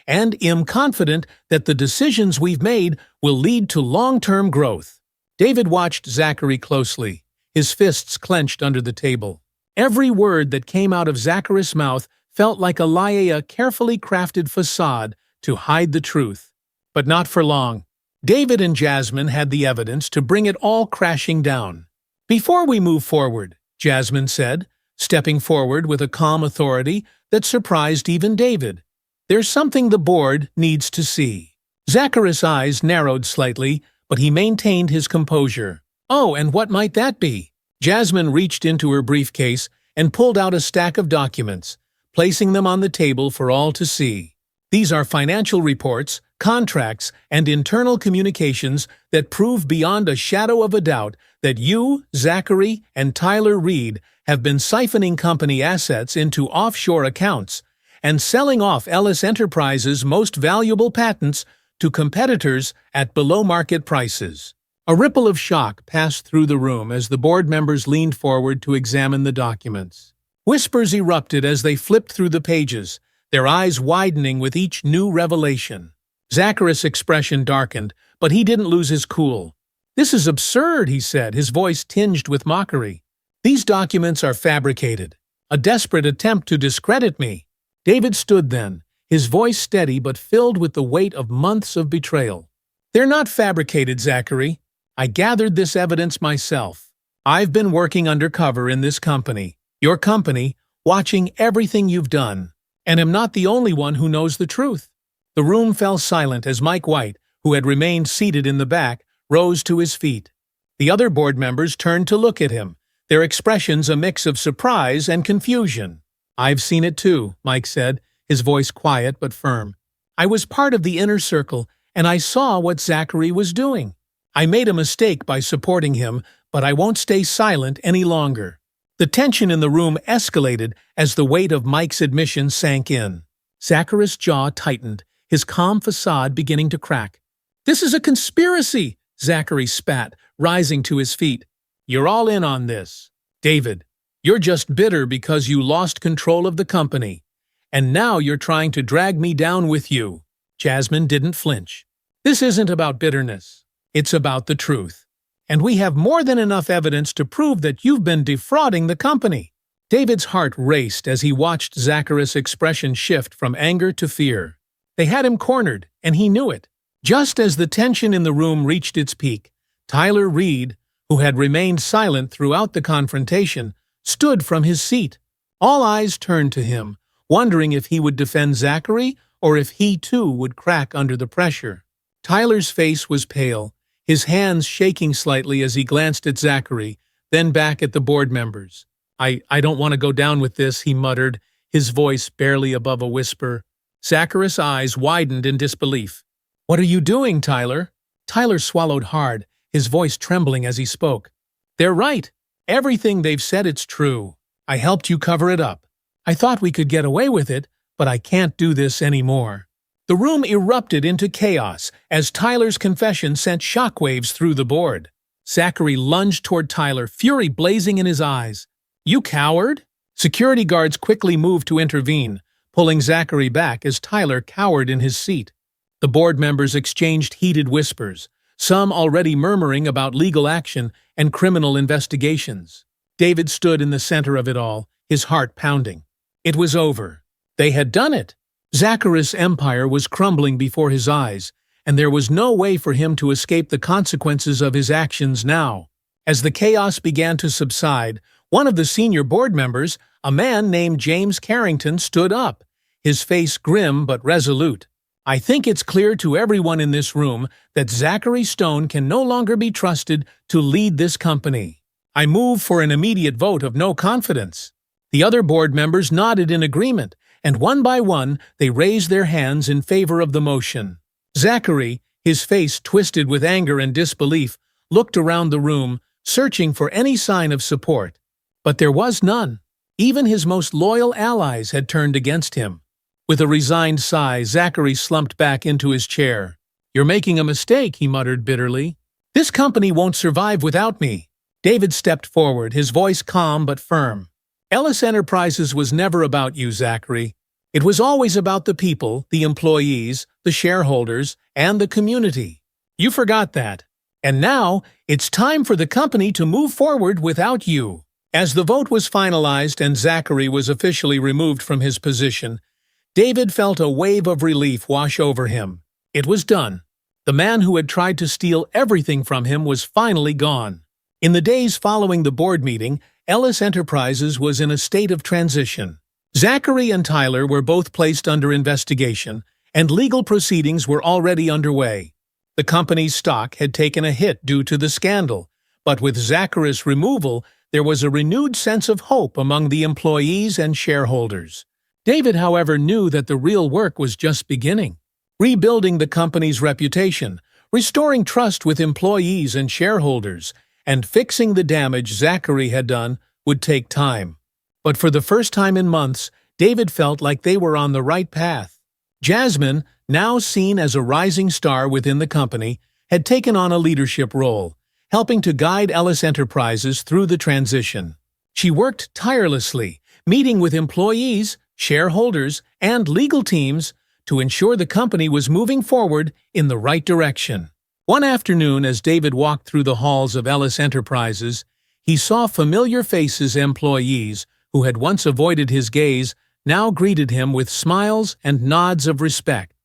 and am confident that the decisions we've made will lead to long-term growth." David watched Zachary closely, his fists clenched under the table. Every word that came out of Zachary's mouth felt like a carefully crafted facade to hide the truth. But not for long. David and Jasmine had the evidence to bring it all crashing down. "Before we move forward," Jasmine said, stepping forward with a calm authority that surprised even David, "there's something the board needs to see." Zachary's eyes narrowed slightly, but he maintained his composure. "Oh, and what might that be?" Jasmine reached into her briefcase and pulled out a stack of documents, placing them on the table for all to see. "These are financial reports, contracts, and internal communications that prove beyond a shadow of a doubt that you, Zachary, and Tyler Reed have been siphoning company assets into offshore accounts and selling off Ellis Enterprises' most valuable patents to competitors at below-market prices." A ripple of shock passed through the room as the board members leaned forward to examine the documents. Whispers erupted as they flipped through the pages, their eyes widening with each new revelation. Zachary's expression darkened, but he didn't lose his cool. "This is absurd," he said, his voice tinged with mockery. "These documents are fabricated, a desperate attempt to discredit me." David stood then, his voice steady but filled with the weight of months of betrayal. "They're not fabricated, Zachary. I gathered this evidence myself. I've been working undercover in this company, your company, watching everything you've done, and am not the only one who knows the truth." The room fell silent as Mike White, who had remained seated in the back, rose to his feet. The other board members turned to look at him, their expressions a mix of surprise and confusion. "I've seen it too," Mike said, his voice quiet but firm. "I was part of the inner circle, and I saw what Zachary was doing. I made a mistake by supporting him, but I won't stay silent any longer." The tension in the room escalated as the weight of Mike's admission sank in. Zachary's jaw tightened, his calm facade beginning to crack. "This is a conspiracy!" Zachary spat, rising to his feet. "You're all in on this. David, you're just bitter because you lost control of the company. And now you're trying to drag me down with you." Jasmine didn't flinch. "This isn't about bitterness. It's about the truth. And we have more than enough evidence to prove that you've been defrauding the company." David's heart raced as he watched Zachary's expression shift from anger to fear. They had him cornered, and he knew it. Just as the tension in the room reached its peak, Tyler Reed, who had remained silent throughout the confrontation, stood from his seat. All eyes turned to him, wondering if he would defend Zachary or if he too would crack under the pressure. Tyler's face was pale, his hands shaking slightly as he glanced at Zachary, then back at the board members. I don't want to go down with this," he muttered, his voice barely above a whisper. Zachary's eyes widened in disbelief. "What are you doing, Tyler?" Tyler swallowed hard, his voice trembling as he spoke. "They're right. Everything they've said, it's true. I helped you cover it up. I thought we could get away with it, but I can't do this anymore." The room erupted into chaos as Tyler's confession sent shockwaves through the board. Zachary lunged toward Tyler, fury blazing in his eyes. "You coward!" Security guards quickly moved to intervene, pulling Zachary back as Tyler cowered in his seat. The board members exchanged heated whispers, some already murmuring about legal action and criminal investigations. David stood in the center of it all, his heart pounding. It was over. They had done it. Zachary's empire was crumbling before his eyes, and there was no way for him to escape the consequences of his actions now. As the chaos began to subside, one of the senior board members, a man named James Carrington, stood up, his face grim but resolute. "I think it's clear to everyone in this room that Zachary Stone can no longer be trusted to lead this company. I move for an immediate vote of no confidence." The other board members nodded in agreement, and one by one they raised their hands in favor of the motion. Zachary, his face twisted with anger and disbelief, looked around the room, searching for any sign of support. But there was none. Even his most loyal allies had turned against him. With a resigned sigh, Zachary slumped back into his chair. "You're making a mistake," he muttered bitterly. "This company won't survive without me." David stepped forward, his voice calm but firm. "Ellis Enterprises was never about you, Zachary. It was always about the people, the employees, the shareholders, and the community. You forgot that. And now, it's time for the company to move forward without you." As the vote was finalized and Zachary was officially removed from his position, David felt a wave of relief wash over him. It was done. The man who had tried to steal everything from him was finally gone. In the days following the board meeting, Ellis Enterprises was in a state of transition. Zachary and Tyler were both placed under investigation, and legal proceedings were already underway. The company's stock had taken a hit due to the scandal, but with Zachary's removal, there was a renewed sense of hope among the employees and shareholders. David, however, knew that the real work was just beginning. Rebuilding the company's reputation, restoring trust with employees and shareholders, and fixing the damage Zachary had done would take time. But for the first time in months, David felt like they were on the right path. Jasmine, now seen as a rising star within the company, had taken on a leadership role, helping to guide Ellis Enterprises through the transition. She worked tirelessly, meeting with employees, shareholders, and legal teams to ensure the company was moving forward in the right direction. One afternoon, as David walked through the halls of Ellis Enterprises, he saw familiar faces. Employees who had once avoided his gaze now greeted him with smiles and nods of respect.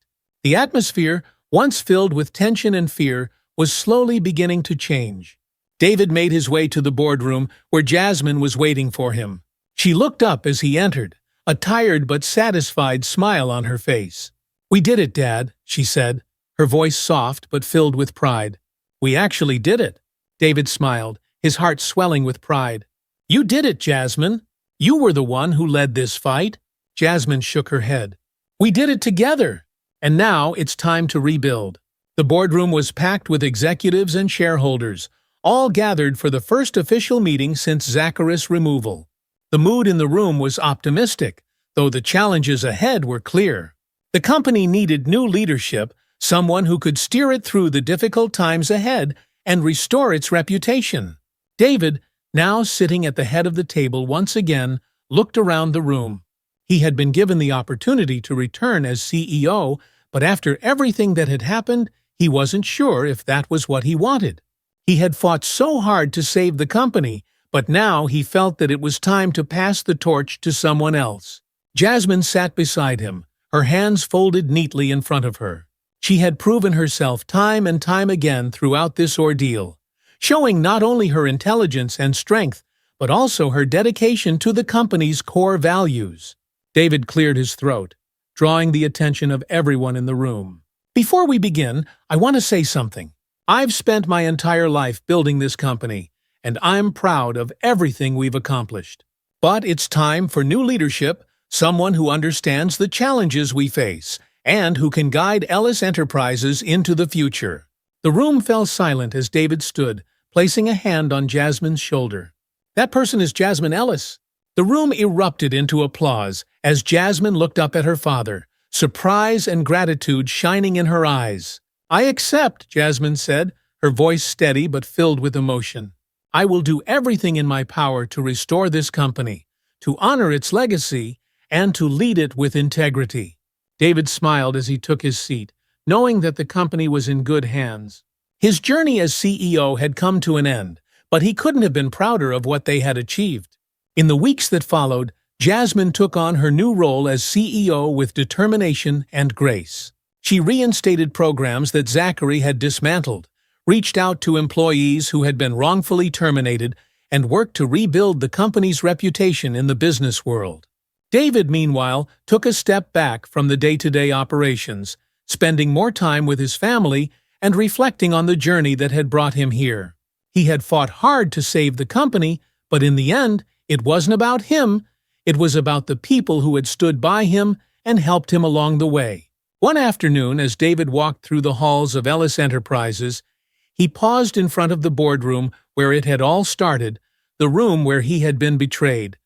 The atmosphere, once filled with tension and fear, was slowly beginning to change. David made his way to the boardroom where Jasmine was waiting for him. She looked up as he entered, a tired but satisfied smile on her face. "We did it, Dad," she said, her voice soft but filled with pride. "We actually did it." David smiled, his heart swelling with pride. "You did it, Jasmine. You were the one who led this fight." Jasmine shook her head. "We did it together. And now it's time to rebuild." The boardroom was packed with executives and shareholders, all gathered for the first official meeting since Zachary's removal. The mood in the room was optimistic, though the challenges ahead were clear. The company needed new leadership, someone who could steer it through the difficult times ahead and restore its reputation. David, now sitting at the head of the table once again, looked around the room. He had been given the opportunity to return as CEO, but after everything that had happened, he wasn't sure if that was what he wanted. He had fought so hard to save the company, but now he felt that it was time to pass the torch to someone else. Jasmine sat beside him, her hands folded neatly in front of her. She had proven herself time and time again throughout this ordeal, showing not only her intelligence and strength, but also her dedication to the company's core values. David cleared his throat, drawing the attention of everyone in the room. "Before we begin, I want to say something. I've spent my entire life building this company, and I'm proud of everything we've accomplished. But it's time for new leadership, someone who understands the challenges we face, and who can guide Ellis Enterprises into the future." The room fell silent as David stood, placing a hand on Jasmine's shoulder. "That person is Jasmine Ellis." The room erupted into applause as Jasmine looked up at her father, surprise and gratitude shining in her eyes. "I accept," Jasmine said, her voice steady but filled with emotion. "I will do everything in my power to restore this company, to honor its legacy, and to lead it with integrity." David smiled as he took his seat, knowing that the company was in good hands. His journey as CEO had come to an end, but he couldn't have been prouder of what they had achieved. In the weeks that followed, Jasmine took on her new role as CEO with determination and grace. She reinstated programs that Zachary had dismantled, reached out to employees who had been wrongfully terminated, and worked to rebuild the company's reputation in the business world. David, meanwhile, took a step back from the day-to-day operations, spending more time with his family and reflecting on the journey that had brought him here. He had fought hard to save the company, but in the end, it wasn't about him. It was about the people who had stood by him and helped him along the way. One afternoon, as David walked through the halls of Ellis Enterprises, he paused in front of the boardroom where it had all started, the room where he had been betrayed,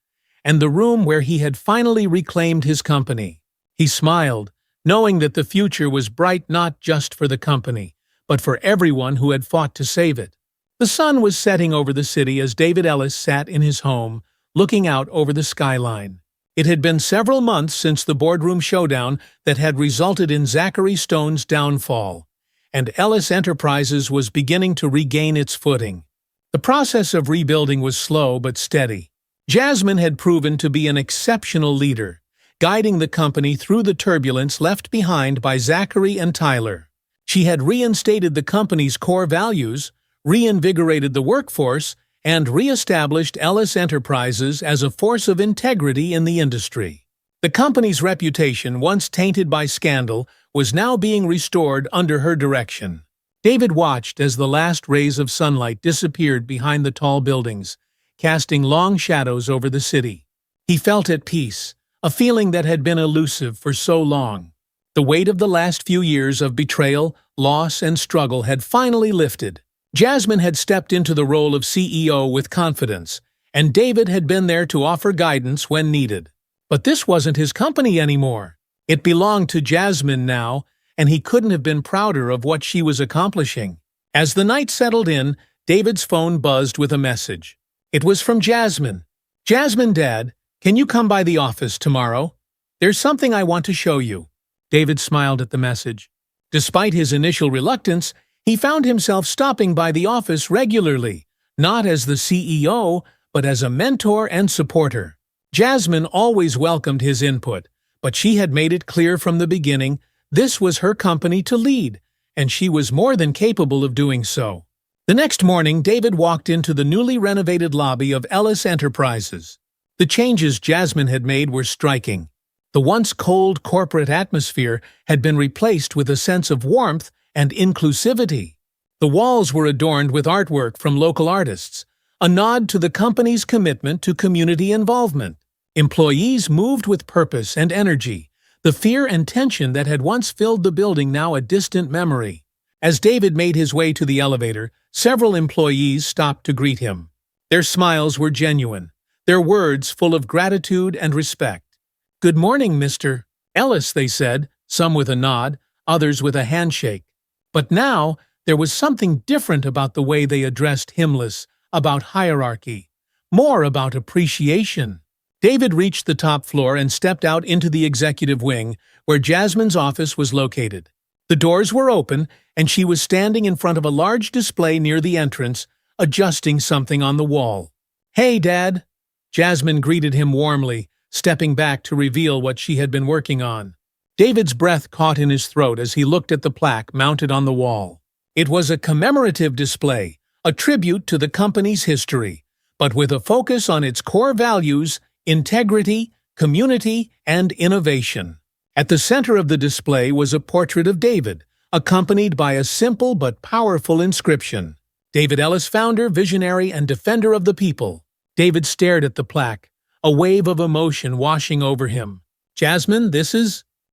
and the room where he had finally reclaimed his company. He smiled, knowing that the future was bright not just for the company, but for everyone who had fought to save it. The sun was setting over the city as David Ellis sat in his home, looking out over the skyline. It had been several months since the boardroom showdown that had resulted in Zachary Stone's downfall, and Ellis Enterprises was beginning to regain its footing. The process of rebuilding was slow but steady. Jasmine had proven to be an exceptional leader, guiding the company through the turbulence left behind by Zachary and Tyler. She had reinstated the company's core values, reinvigorated the workforce, and re-established Ellis Enterprises as a force of integrity in the industry. The company's reputation, once tainted by scandal, was now being restored under her direction. David watched as the last rays of sunlight disappeared behind the tall buildings, casting long shadows over the city. He felt at peace, a feeling that had been elusive for so long. The weight of the last few years of betrayal, loss, and struggle had finally lifted. Jasmine had stepped into the role of CEO with confidence, and David had been there to offer guidance when needed. But this wasn't his company anymore. It belonged to Jasmine now, and he couldn't have been prouder of what she was accomplishing. As the night settled in, David's phone buzzed with a message. It was from Jasmine. "Jasmine, Dad, can you come by the office tomorrow? There's something I want to show you." David smiled at the message. Despite his initial reluctance, he found himself stopping by the office regularly, not as the CEO, but as a mentor and supporter. Jasmine always welcomed his input, but she had made it clear from the beginning this was her company to lead, and she was more than capable of doing so. The next morning, David walked into the newly renovated lobby of Ellis Enterprises. The changes Jasmine had made were striking. The once cold corporate atmosphere had been replaced with a sense of warmth and inclusivity. The walls were adorned with artwork from local artists, a nod to the company's commitment to community involvement. Employees moved with purpose and energy, the fear and tension that had once filled the building now a distant memory. As David made his way to the elevator, several employees stopped to greet him. Their smiles were genuine, their words full of gratitude and respect. "Good morning, Mr. Ellis," they said, some with a nod, others with a handshake. But now, there was something different about the way they addressed Himless, about hierarchy, more about appreciation. David reached the top floor and stepped out into the executive wing, where Jasmine's office was located. The doors were open, and she was standing in front of a large display near the entrance, adjusting something on the wall. "Hey, Dad!" Jasmine greeted him warmly, stepping back to reveal what she had been working on. David's breath caught in his throat as he looked at the plaque mounted on the wall. It was a commemorative display, a tribute to the company's history, but with a focus on its core values, integrity, community, and innovation. At the center of the display was a portrait of David, accompanied by a simple but powerful inscription. "David Ellis, founder, visionary, and defender of the people." David stared at the plaque, a wave of emotion washing over him. "Jasmine,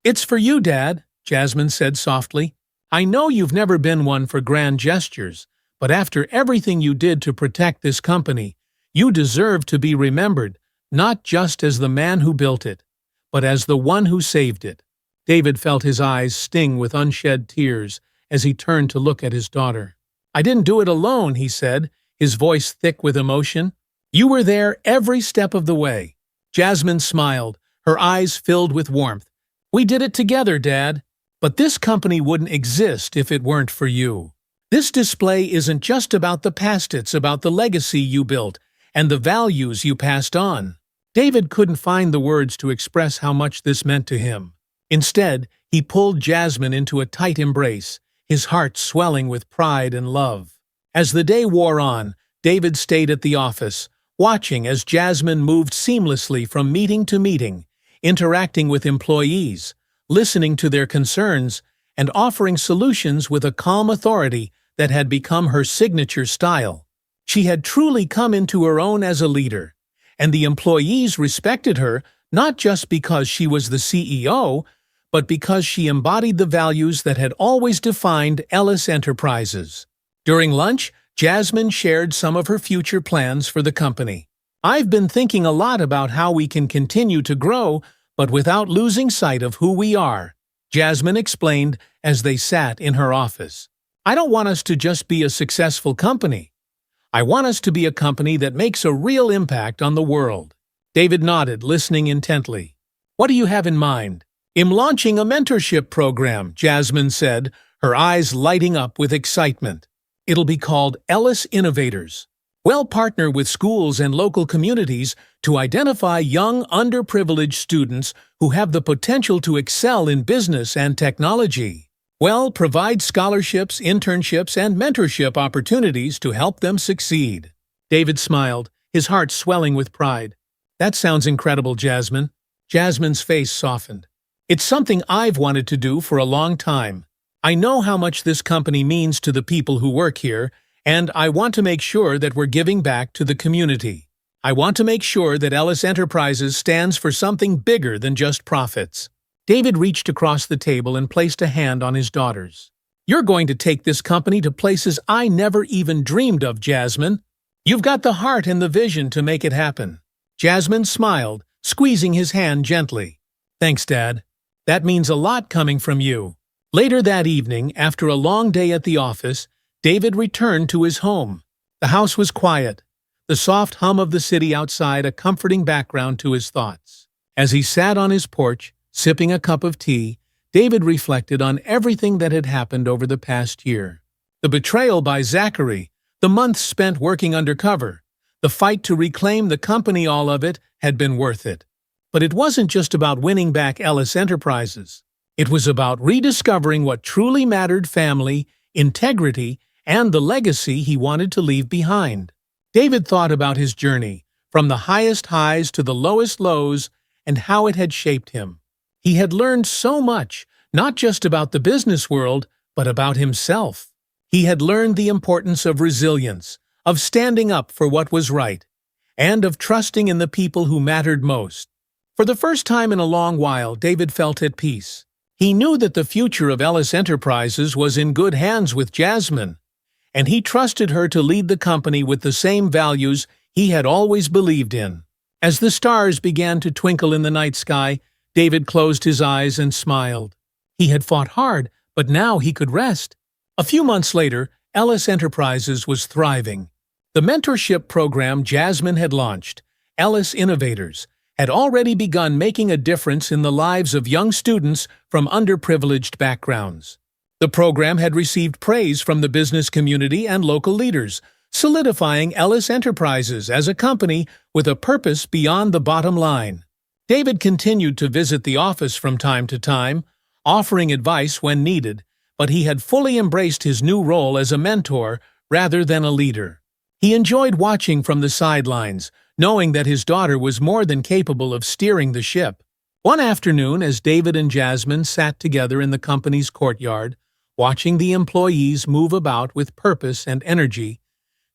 It's for you, Dad," Jasmine said softly. "I know you've never been one for grand gestures, but after everything you did to protect this company, you deserve to be remembered, not just as the man who built it, but as the one who saved it." David felt his eyes sting with unshed tears as he turned to look at his daughter. "I didn't do it alone," he said, his voice thick with emotion. "You were there every step of the way." Jasmine smiled, her eyes filled with warmth. "We did it together, Dad. But this company wouldn't exist if it weren't for you. This display isn't just about the past, it's about the legacy you built and the values you passed on." David couldn't find the words to express how much this meant to him. Instead, he pulled Jasmine into a tight embrace, his heart swelling with pride and love. As the day wore on, David stayed at the office, watching as Jasmine moved seamlessly from meeting to meeting, interacting with employees, listening to their concerns, and offering solutions with a calm authority that had become her signature style. She had truly come into her own as a leader, and the employees respected her not just because she was the CEO, but because she embodied the values that had always defined Ellis Enterprises. During lunch, Jasmine shared some of her future plans for the company. "I've been thinking a lot about how we can continue to grow, but without losing sight of who we are," Jasmine explained as they sat in her office. "I don't want us to just be a successful company. I want us to be a company that makes a real impact on the world." David nodded, listening intently. "What do you have in mind?" "I'm launching a mentorship program," Jasmine said, her eyes lighting up with excitement. "It'll be called Ellis Innovators. We'll partner with schools and local communities to identify young, underprivileged students who have the potential to excel in business and technology. We'll provide scholarships, internships, and mentorship opportunities to help them succeed." David smiled, his heart swelling with pride. "That sounds incredible, Jasmine." Jasmine's face softened. "It's something I've wanted to do for a long time. I know how much this company means to the people who work here, and I want to make sure that we're giving back to the community. I want to make sure that Ellis Enterprises stands for something bigger than just profits." David reached across the table and placed a hand on his daughter's. "You're going to take this company to places I never even dreamed of, Jasmine. You've got the heart and the vision to make it happen." Jasmine smiled, squeezing his hand gently. "Thanks, Dad. That means a lot coming from you." Later that evening, after a long day at the office, David returned to his home. The house was quiet, the soft hum of the city outside a comforting background to his thoughts. As he sat on his porch, sipping a cup of tea, David reflected on everything that had happened over the past year. The betrayal by Zachary, the months spent working undercover, the fight to reclaim the company, all of it had been worth it. But it wasn't just about winning back Ellis Enterprises. It was about rediscovering what truly mattered: family, integrity, and the legacy he wanted to leave behind. David thought about his journey, from the highest highs to the lowest lows, and how it had shaped him. He had learned so much, not just about the business world, but about himself. He had learned the importance of resilience, of standing up for what was right, and of trusting in the people who mattered most. For the first time in a long while, David felt at peace. He knew that the future of Ellis Enterprises was in good hands with Jasmine, and he trusted her to lead the company with the same values he had always believed in. As the stars began to twinkle in the night sky, David closed his eyes and smiled. He had fought hard, but now he could rest. A few months later, Ellis Enterprises was thriving. The mentorship program Jasmine had launched, Ellis Innovators, had already begun making a difference in the lives of young students from underprivileged backgrounds. The program had received praise from the business community and local leaders, solidifying Ellis Enterprises as a company with a purpose beyond the bottom line. David continued to visit the office from time to time, offering advice when needed, but he had fully embraced his new role as a mentor rather than a leader. He enjoyed watching from the sidelines, knowing that his daughter was more than capable of steering the ship. One afternoon, as David and Jasmine sat together in the company's courtyard, watching the employees move about with purpose and energy,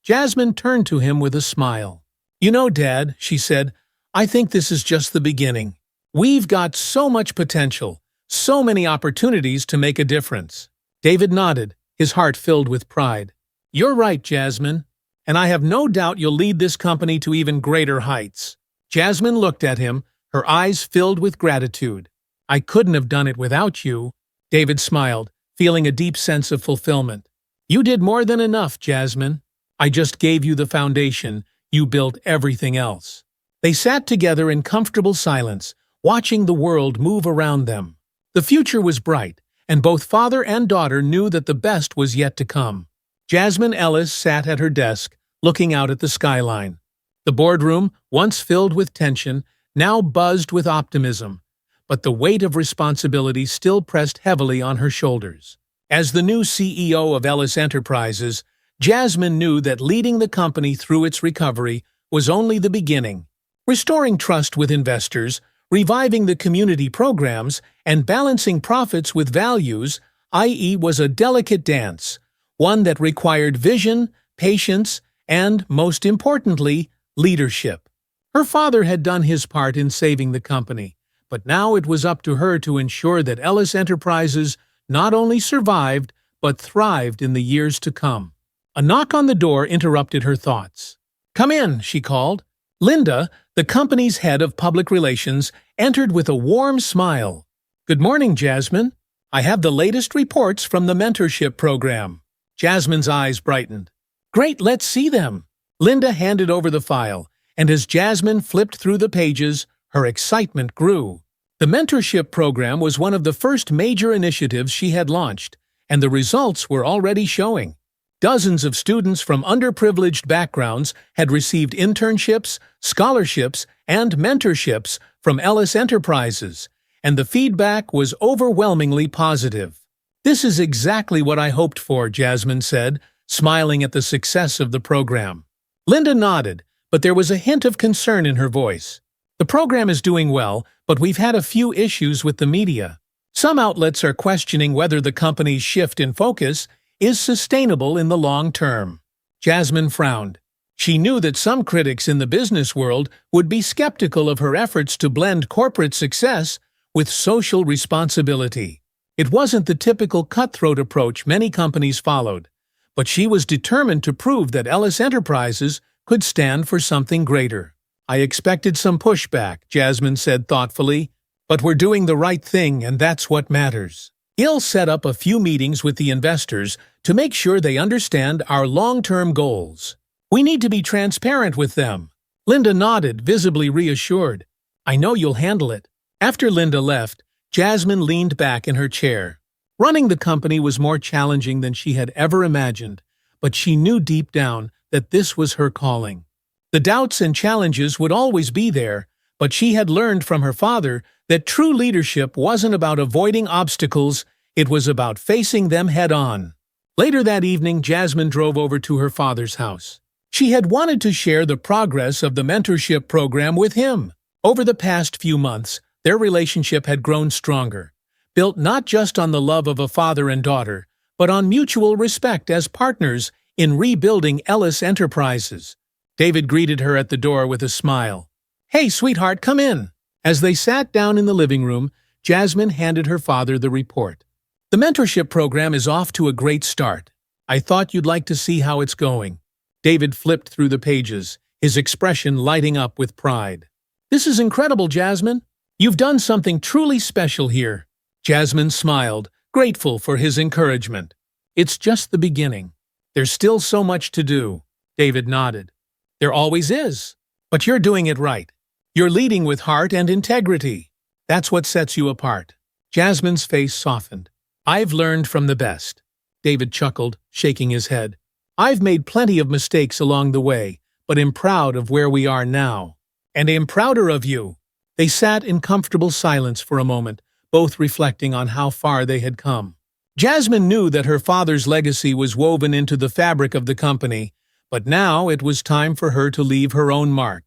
Jasmine turned to him with a smile. "You know, Dad," she said, "I think this is just the beginning. We've got so much potential, so many opportunities to make a difference." David nodded, his heart filled with pride. "You're right, Jasmine, and I have no doubt you'll lead this company to even greater heights." Jasmine looked at him, her eyes filled with gratitude. I couldn't have done it without you. David smiled, feeling a deep sense of fulfillment. You did more than enough, Jasmine. I just gave you the foundation. You built everything else. They sat together in comfortable silence, watching the world move around them. The future was bright, and both father and daughter knew that the best was yet to come. Jasmine Ellis sat at her desk, looking out at the skyline. The boardroom, once filled with tension, now buzzed with optimism, but the weight of responsibility still pressed heavily on her shoulders. As the new CEO of Ellis Enterprises, Jasmine knew that leading the company through its recovery was only the beginning. Restoring trust with investors, reviving the community programs, and balancing profits with values, i.e., was a delicate dance, one that required vision, patience, and, most importantly, leadership. Her father had done his part in saving the company, but now it was up to her to ensure that Ellis Enterprises not only survived, but thrived in the years to come. A knock on the door interrupted her thoughts. "Come in," she called. Linda, the company's head of public relations, entered with a warm smile. "Good morning, Jasmine. I have the latest reports from the mentorship program." Jasmine's eyes brightened. "Great, let's see them." Linda handed over the file, and as Jasmine flipped through the pages, her excitement grew. The mentorship program was one of the first major initiatives she had launched, and the results were already showing. Dozens of students from underprivileged backgrounds had received internships, scholarships, and mentorships from Ellis Enterprises, and the feedback was overwhelmingly positive. "This is exactly what I hoped for," Jasmine said, smiling at the success of the program. Linda nodded, but there was a hint of concern in her voice. "The program is doing well, but we've had a few issues with the media. Some outlets are questioning whether the company's shift in focus is sustainable in the long term." Jasmine frowned. She knew that some critics in the business world would be skeptical of her efforts to blend corporate success with social responsibility. It wasn't the typical cutthroat approach many companies followed, but she was determined to prove that Ellis Enterprises could stand for something greater. "I expected some pushback," Jasmine said thoughtfully, "but we're doing the right thing, and that's what matters." Gil set up a few meetings with the investors to make sure they understand our long-term goals. "We need to be transparent with them." Linda nodded, visibly reassured. "I know you'll handle it." After Linda left, Jasmine leaned back in her chair. Running the company was more challenging than she had ever imagined, but she knew deep down that this was her calling. The doubts and challenges would always be there, but she had learned from her father that true leadership wasn't about avoiding obstacles, it was about facing them head-on. Later that evening, Jasmine drove over to her father's house. She had wanted to share the progress of the mentorship program with him. Over the past few months, their relationship had grown stronger, built not just on the love of a father and daughter, but on mutual respect as partners in rebuilding Ellis Enterprises. David greeted her at the door with a smile. "Hey, sweetheart, come in." As they sat down in the living room, Jasmine handed her father the report. "The mentorship program is off to a great start. I thought you'd like to see how it's going." David flipped through the pages, his expression lighting up with pride. "This is incredible, Jasmine. You've done something truly special here." Jasmine smiled, grateful for his encouragement. "It's just the beginning. There's still so much to do." David nodded. "There always is. But you're doing it right. You're leading with heart and integrity. That's what sets you apart." Jasmine's face softened. "I've learned from the best." David chuckled, shaking his head. "I've made plenty of mistakes along the way, but am proud of where we are now. And am prouder of you." They sat in comfortable silence for a moment, both reflecting on how far they had come. Jasmine knew that her father's legacy was woven into the fabric of the company, but now it was time for her to leave her own mark.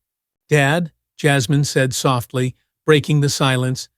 "Dad," Jasmine said softly, breaking the silence,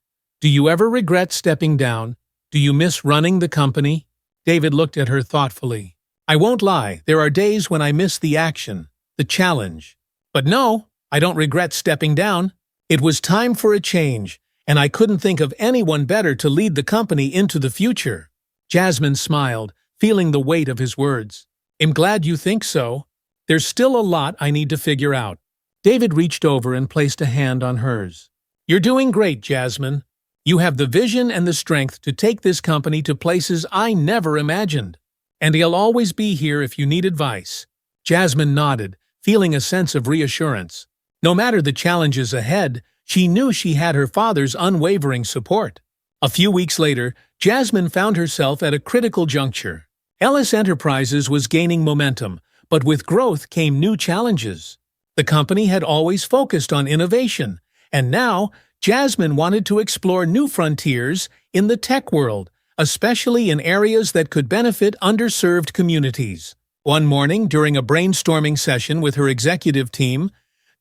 "do you ever regret stepping down? Do you miss running the company?" David looked at her thoughtfully. "I won't lie, there are days when I miss the action, the challenge. But no, I don't regret stepping down. It was time for a change, and I couldn't think of anyone better to lead the company into the future." Jasmine smiled, feeling the weight of his words. "I'm glad you think so. There's still a lot I need to figure out." David reached over and placed a hand on hers. "You're doing great, Jasmine. You have the vision and the strength to take this company to places I never imagined. And he'll always be here if you need advice." Jasmine nodded, feeling a sense of reassurance. No matter the challenges ahead, she knew she had her father's unwavering support. A few weeks later, Jasmine found herself at a critical juncture. Ellis Enterprises was gaining momentum, but with growth came new challenges. The company had always focused on innovation, and now Jasmine wanted to explore new frontiers in the tech world, especially in areas that could benefit underserved communities. One morning, during a brainstorming session with her executive team,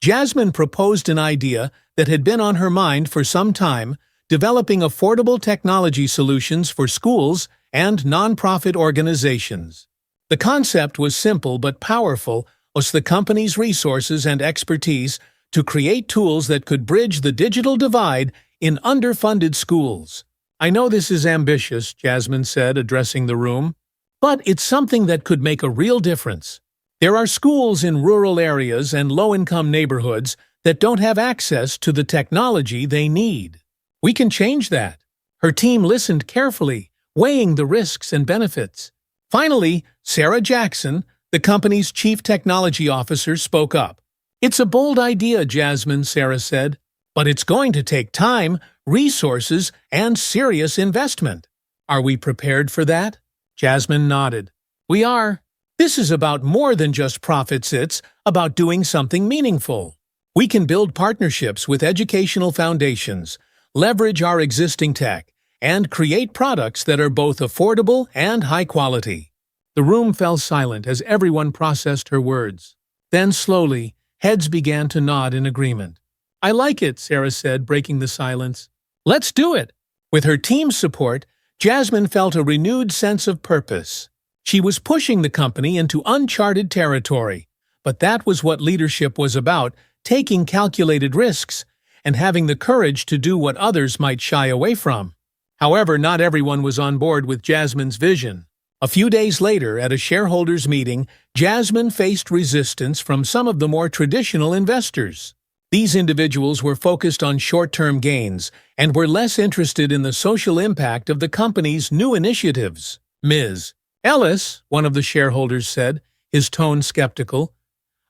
Jasmine proposed an idea that had been on her mind for some time: developing affordable technology solutions for schools and nonprofit organizations. The concept was simple but powerful, was the company's resources and expertise to create tools that could bridge the digital divide in underfunded schools. "I know this is ambitious," Jasmine said, addressing the room, "but it's something that could make a real difference. There are schools in rural areas and low-income neighborhoods that don't have access to the technology they need. We can change that." Her team listened carefully, weighing the risks and benefits. Finally, Sarah Jackson, the company's chief technology officer, spoke up. "It's a bold idea, Jasmine," Sarah said, "but it's going to take time, resources, and serious investment. Are we prepared for that?" Jasmine nodded. "We are. This is about more than just profits, it's about doing something meaningful. We can build partnerships with educational foundations, leverage our existing tech, and create products that are both affordable and high quality." The room fell silent as everyone processed her words. Then slowly, heads began to nod in agreement. "I like it," Sarah said, breaking the silence. "Let's do it." With her team's support, Jasmine felt a renewed sense of purpose. She was pushing the company into uncharted territory, but that was what leadership was about: taking calculated risks and having the courage to do what others might shy away from. However, not everyone was on board with Jasmine's vision. A few days later, at a shareholders' meeting, Jasmine faced resistance from some of the more traditional investors. These individuals were focused on short-term gains and were less interested in the social impact of the company's new initiatives. "Ms. Ellis," one of the shareholders said, his tone skeptical,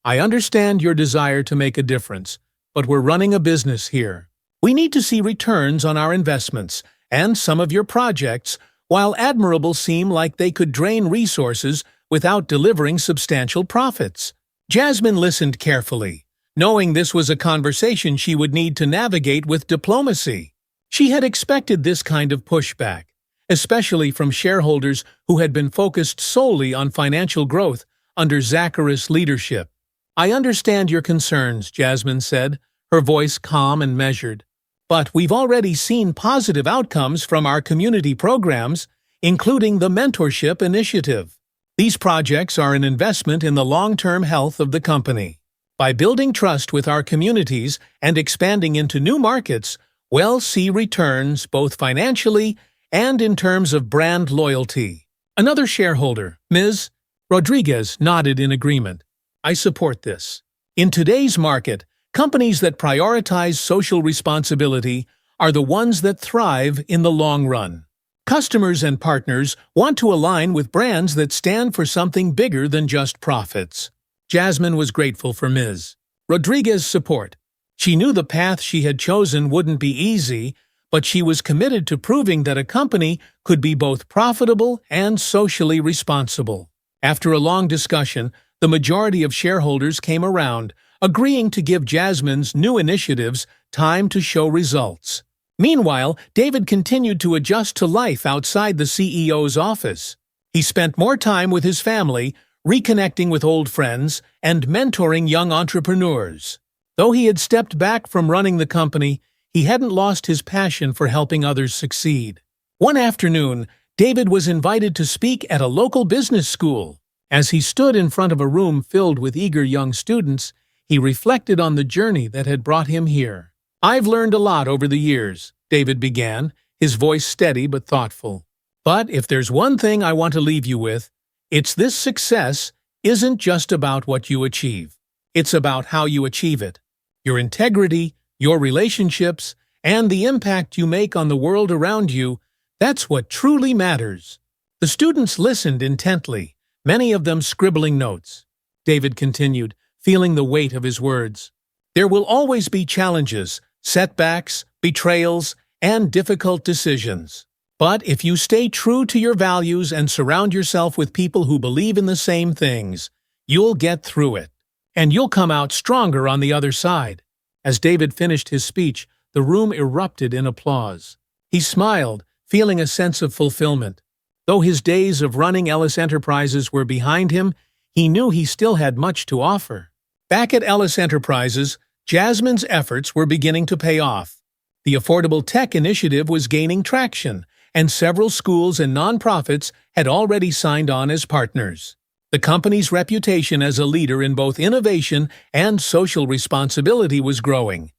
"I understand your desire to make a difference, but we're running a business here. We need to see returns on our investments, and some of your projects, while admirable, seem like they could drain resources without delivering substantial profits." Jasmine listened carefully, knowing this was a conversation she would need to navigate with diplomacy. She had expected this kind of pushback, especially from shareholders who had been focused solely on financial growth under Zachary's leadership. "I understand your concerns," Jasmine said, her voice calm and measured. "But we've already seen positive outcomes from our community programs, including the mentorship initiative. These projects are an investment in the long-term health of the company. By building trust with our communities and expanding into new markets, we'll see returns both financially and in terms of brand loyalty." Another shareholder, Ms. Rodriguez, nodded in agreement. "I support this. In today's market, companies that prioritize social responsibility are the ones that thrive in the long run. Customers and partners want to align with brands that stand for something bigger than just profits." Jasmine was grateful for Ms. Rodriguez's support. She knew the path she had chosen wouldn't be easy, but she was committed to proving that a company could be both profitable and socially responsible. After a long discussion, the majority of shareholders came around, agreeing to give Jasmine's new initiatives time to show results. Meanwhile, David continued to adjust to life outside the CEO's office. He spent more time with his family, reconnecting with old friends, and mentoring young entrepreneurs. Though he had stepped back from running the company, he hadn't lost his passion for helping others succeed. One afternoon, David was invited to speak at a local business school. As he stood in front of a room filled with eager young students, he reflected on the journey that had brought him here. "I've learned a lot over the years," David began, his voice steady but thoughtful. "But if there's one thing I want to leave you with, it's this: success isn't just about what you achieve. It's about how you achieve it. Your integrity, your relationships, and the impact you make on the world around you, that's what truly matters. The students listened intently, many of them scribbling notes. David continued, feeling the weight of his words. There will always be challenges, setbacks, betrayals, and difficult decisions. But if you stay true to your values and surround yourself with people who believe in the same things, you'll get through it. And you'll come out stronger on the other side. As David finished his speech, the room erupted in applause. He smiled, feeling a sense of fulfillment. Though his days of running Ellis Enterprises were behind him, he knew he still had much to offer. Back at Ellis Enterprises, Jasmine's efforts were beginning to pay off. The Affordable Tech Initiative was gaining traction, and several schools and nonprofits had already signed on as partners. The company's reputation as a leader in both innovation and social responsibility was growing,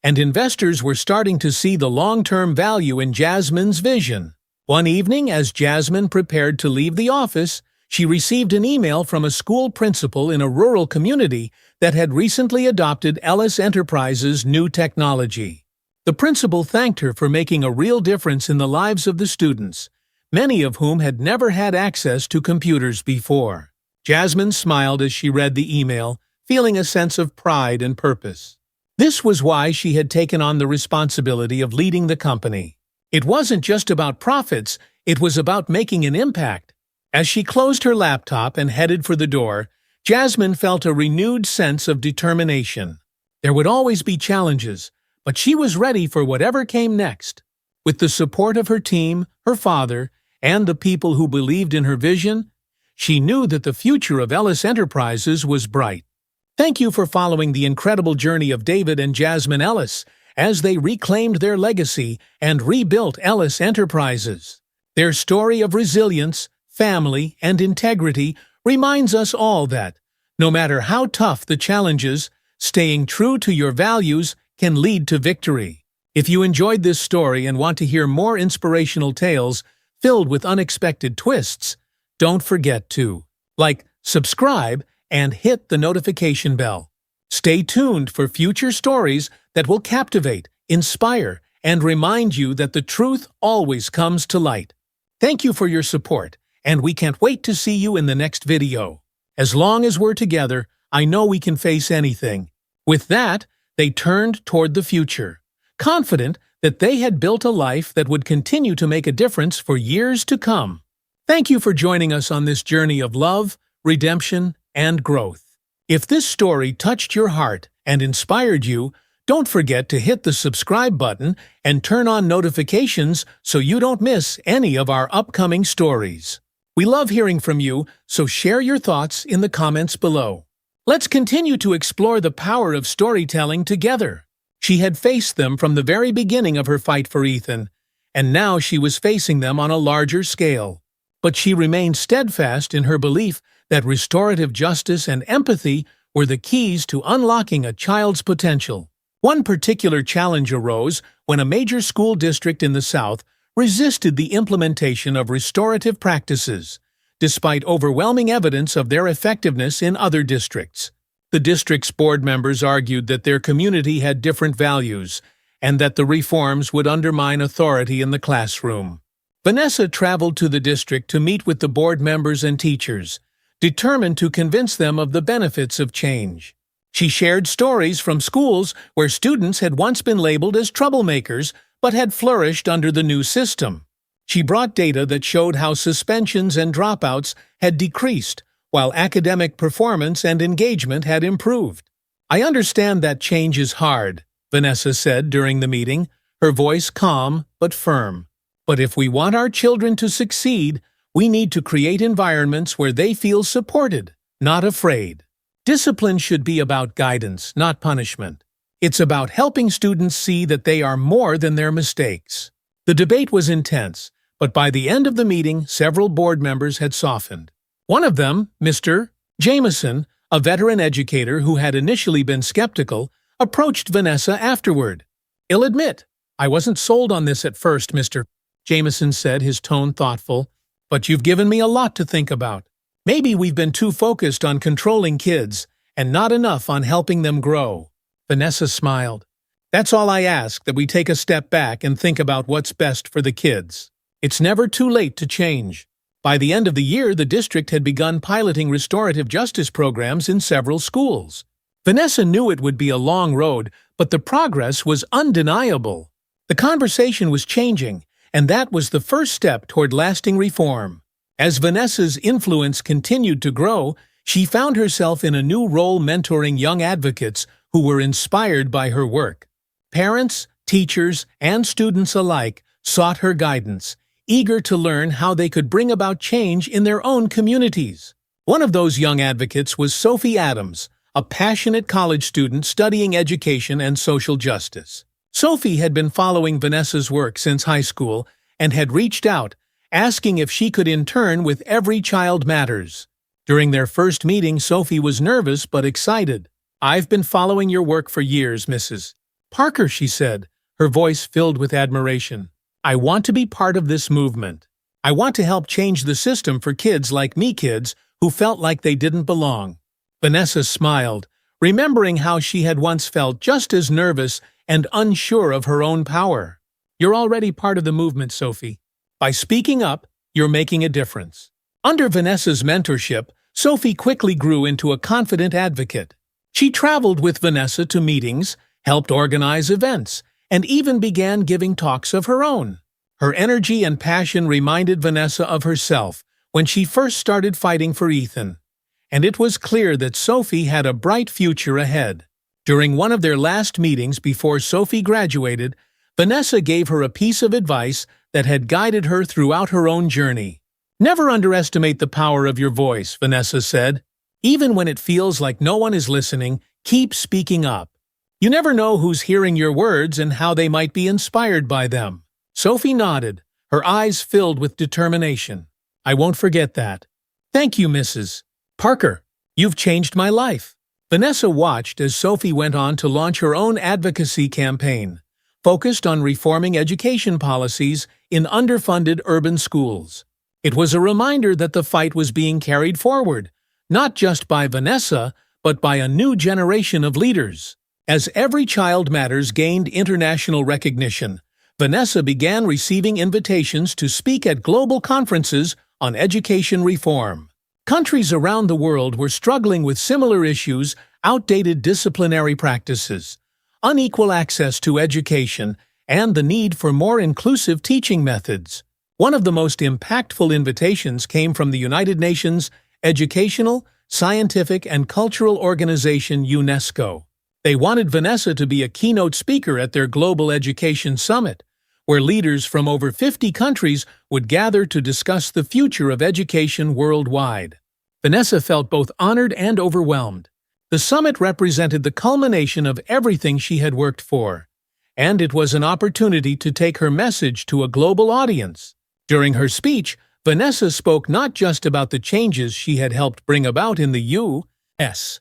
and investors were starting to see the long-term value in Jasmine's vision. One evening, as Jasmine prepared to leave the office, she received an email from a school principal in a rural community that had recently adopted Ellis Enterprises' new technology. The principal thanked her for making a real difference in the lives of the students, many of whom had never had access to computers before. Jasmine smiled as she read the email, feeling a sense of pride and purpose. This was why she had taken on the responsibility of leading the company. It wasn't just about profits, it was about making an impact. As she closed her laptop and headed for the door, Jasmine felt a renewed sense of determination. There would always be challenges, but she was ready for whatever came next. With the support of her team, her father, and the people who believed in her vision, she knew that the future of Ellis Enterprises was bright. Thank you for following the incredible journey of David and Jasmine Ellis as they reclaimed their legacy and rebuilt Ellis Enterprises. Their story of resilience, family, and integrity reminds us all that, no matter how tough the challenges, staying true to your values can lead to victory. If you enjoyed this story and want to hear more inspirational tales filled with unexpected twists, don't forget to like, subscribe, and hit the notification bell. Stay tuned for future stories that will captivate, inspire, and remind you that the truth always comes to light. Thank you for your support, and we can't wait to see you in the next video. As long as we're together, I know we can face anything. With that, they turned toward the future, confident that they had built a life that would continue to make a difference for years to come. Thank you for joining us on this journey of love, redemption, and growth. If this story touched your heart and inspired you, don't forget to hit the subscribe button and turn on notifications so you don't miss any of our upcoming stories. We love hearing from you, so share your thoughts in the comments below. Let's continue to explore the power of storytelling together. She had faced them from the very beginning of her fight for Ethan, and now she was facing them on a larger scale. But she remained steadfast in her belief that restorative justice and empathy were the keys to unlocking a child's potential. One particular challenge arose when a major school district in the South resisted the implementation of restorative practices, despite overwhelming evidence of their effectiveness in other districts. The district's board members argued that their community had different values and that the reforms would undermine authority in the classroom. Vanessa traveled to the district to meet with the board members and teachers, determined to convince them of the benefits of change. She shared stories from schools where students had once been labeled as troublemakers but had flourished under the new system. She brought data that showed how suspensions and dropouts had decreased, while academic performance and engagement had improved. "I understand that change is hard," Vanessa said during the meeting, her voice calm but firm. "But if we want our children to succeed, we need to create environments where they feel supported, not afraid. Discipline should be about guidance, not punishment. It's about helping students see that they are more than their mistakes." The debate was intense, but by the end of the meeting, several board members had softened. One of them, Mr. Jameson, a veteran educator who had initially been skeptical, approached Vanessa afterward. "I'll admit, I wasn't sold on this at first, Mr. Jameson said, his tone thoughtful, "but you've given me a lot to think about. Maybe we've been too focused on controlling kids and not enough on helping them grow." Vanessa smiled. That's all I ask, that we take a step back and think about what's best for the kids. It's never too late to change. By the end of the year, the district had begun piloting restorative justice programs in several schools. Vanessa knew it would be a long road, but the progress was undeniable. The conversation was changing, and that was the first step toward lasting reform. As Vanessa's influence continued to grow, she found herself in a new role mentoring young advocates who were inspired by her work. Parents, teachers, and students alike sought her guidance, eager to learn how they could bring about change in their own communities. One of those young advocates was Sophie Adams, a passionate college student studying education and social justice. Sophie had been following Vanessa's work since high school and had reached out, asking if she could intern with Every Child Matters. During their first meeting, Sophie was nervous but excited. "I've been following your work for years, Mrs. Parker," she said, her voice filled with admiration. "I want to be part of this movement. I want to help change the system for kids like me, kids who felt like they didn't belong." Vanessa smiled, remembering how she had once felt just as nervous and unsure of her own power. "You're already part of the movement, Sophie. By speaking up, you're making a difference." Under Vanessa's mentorship, Sophie quickly grew into a confident advocate. She traveled with Vanessa to meetings, helped organize events, and even began giving talks of her own. Her energy and passion reminded Vanessa of herself when she first started fighting for Ethan, and it was clear that Sophie had a bright future ahead. During one of their last meetings before Sophie graduated, Vanessa gave her a piece of advice that had guided her throughout her own journey. "Never underestimate the power of your voice," Vanessa said. "Even when it feels like no one is listening, keep speaking up. You never know who's hearing your words and how they might be inspired by them." Sophie nodded, her eyes filled with determination. "I won't forget that. Thank you, Mrs. Parker. You've changed my life." Vanessa watched as Sophie went on to launch her own advocacy campaign, focused on reforming education policies in underfunded urban schools. It was a reminder that the fight was being carried forward, not just by Vanessa, but by a new generation of leaders. As Every Child Matters gained international recognition, Vanessa began receiving invitations to speak at global conferences on education reform. Countries around the world were struggling with similar issues: outdated disciplinary practices, unequal access to education, and the need for more inclusive teaching methods. One of the most impactful invitations came from the United Nations Educational, Scientific, and Cultural Organization UNESCO. They wanted Vanessa to be a keynote speaker at their Global Education Summit, where leaders from over 50 countries would gather to discuss the future of education worldwide. Vanessa felt both honored and overwhelmed. The summit represented the culmination of everything she had worked for, and it was an opportunity to take her message to a global audience. During her speech, Vanessa spoke not just about the changes she had helped bring about in the U.S.,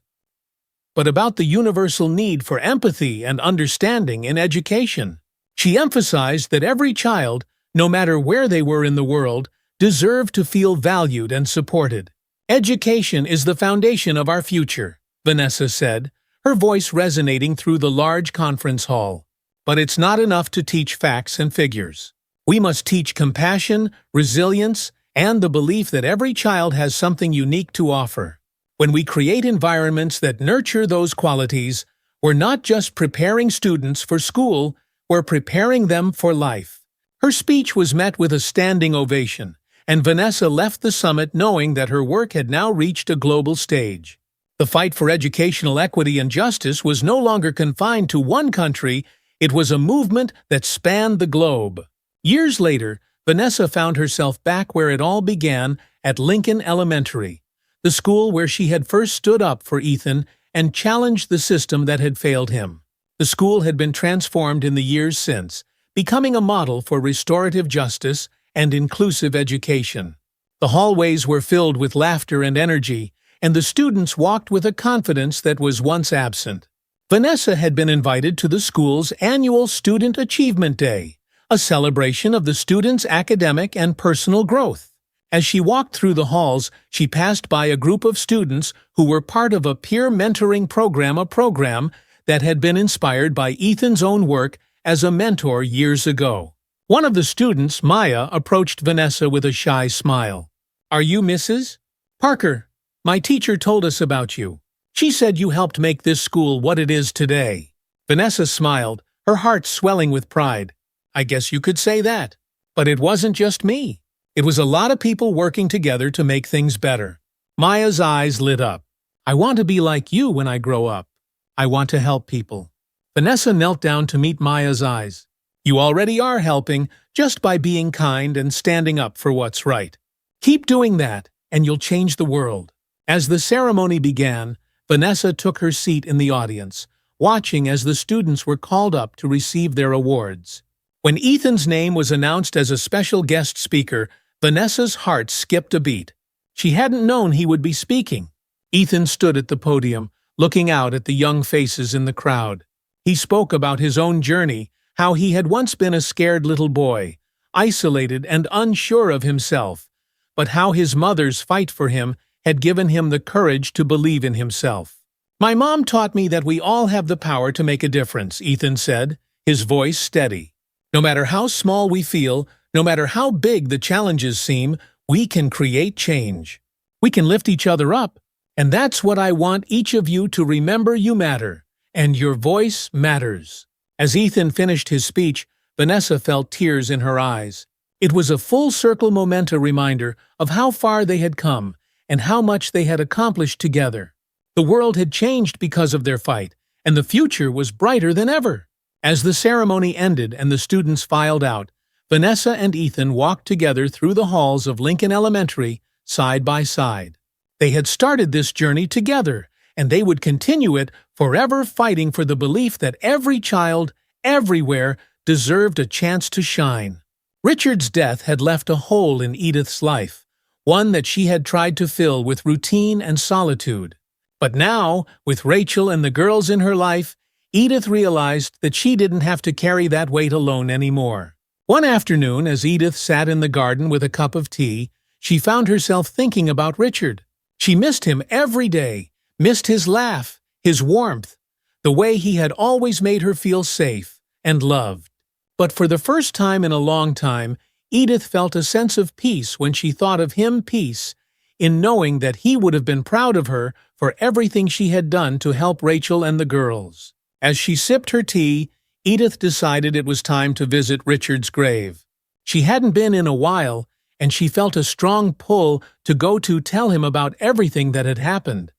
but about the universal need for empathy and understanding in education. She emphasized that every child, no matter where they were in the world, deserved to feel valued and supported. "Education is the foundation of our future," Vanessa said, her voice resonating through the large conference hall. "But it's not enough to teach facts and figures. We must teach compassion, resilience, and the belief that every child has something unique to offer. When we create environments that nurture those qualities, we're not just preparing students for school, we're preparing them for life." Her speech was met with a standing ovation, and Vanessa left the summit knowing that her work had now reached a global stage. The fight for educational equity and justice was no longer confined to one country, it was a movement that spanned the globe. Years later, Vanessa found herself back where it all began, at Lincoln Elementary, the school where she had first stood up for Ethan and challenged the system that had failed him. The school had been transformed in the years since, becoming a model for restorative justice and inclusive education. The hallways were filled with laughter and energy, and the students walked with a confidence that was once absent. Vanessa had been invited to the school's annual Student Achievement Day, a celebration of the students' academic and personal growth. As she walked through the halls, she passed by a group of students who were part of a peer mentoring program that had been inspired by Ethan's own work as a mentor years ago. One of the students, Maya, approached Vanessa with a shy smile. "Are you Mrs. Parker? My teacher told us about you. She said you helped make this school what it is today." Vanessa smiled, her heart swelling with pride. "I guess you could say that. But it wasn't just me. It was a lot of people working together to make things better." Maya's eyes lit up. "I want to be like you when I grow up. I want to help people." Vanessa knelt down to meet Maya's eyes. "You already are helping, just by being kind and standing up for what's right. Keep doing that, and you'll change the world." As the ceremony began, Vanessa took her seat in the audience, watching as the students were called up to receive their awards. When Ethan's name was announced as a special guest speaker, Vanessa's heart skipped a beat. She hadn't known he would be speaking. Ethan stood at the podium, looking out at the young faces in the crowd. He spoke about his own journey, how he had once been a scared little boy, isolated and unsure of himself, but how his mother's fight for him had given him the courage to believe in himself. "My mom taught me that we all have the power to make a difference," Ethan said, his voice steady. "No matter how small we feel, no matter how big the challenges seem, we can create change. We can lift each other up, and that's what I want each of you to remember. You matter, and your voice matters." As Ethan finished his speech, Vanessa felt tears in her eyes. It was a full-circle memento reminder of how far they had come and how much they had accomplished together. The world had changed because of their fight, and the future was brighter than ever. As the ceremony ended and the students filed out, Vanessa and Ethan walked together through the halls of Lincoln Elementary, side by side. They had started this journey together, and they would continue it forever, fighting for the belief that every child, everywhere, deserved a chance to shine. Richard's death had left a hole in Edith's life, one that she had tried to fill with routine and solitude. But now, with Rachel and the girls in her life, Edith realized that she didn't have to carry that weight alone anymore. One afternoon, as Edith sat in the garden with a cup of tea, she found herself thinking about Richard. She missed him every day, missed his laugh, his warmth, the way he had always made her feel safe and loved. But for the first time in a long time, Edith felt a sense of peace when she thought of him, peace in knowing that he would have been proud of her for everything she had done to help Rachel and the girls. As she sipped her tea, Edith decided it was time to visit Richard's grave. She hadn't been in a while, and she felt a strong pull to go to tell him about everything that had happened,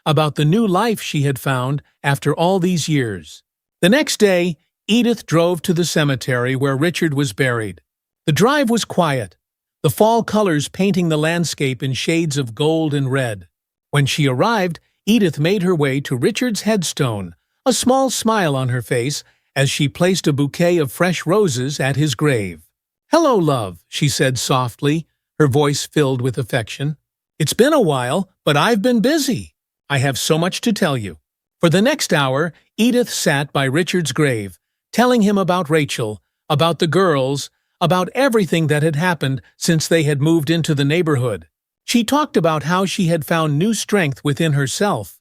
about the new life she had found after all these years. The next day, Edith drove to the cemetery where Richard was buried. The drive was quiet, the fall colors painting the landscape in shades of gold and red. When she arrived, Edith made her way to Richard's headstone, a small smile on her face as she placed a bouquet of fresh roses at his grave. "Hello, love," she said softly, her voice filled with affection. "It's been a while, but I've been busy. I have so much to tell you." For the next hour, Edith sat by Richard's grave, telling him about Rachel, about the girls, about everything that had happened since they had moved into the neighborhood. She talked about how she had found new strength within herself,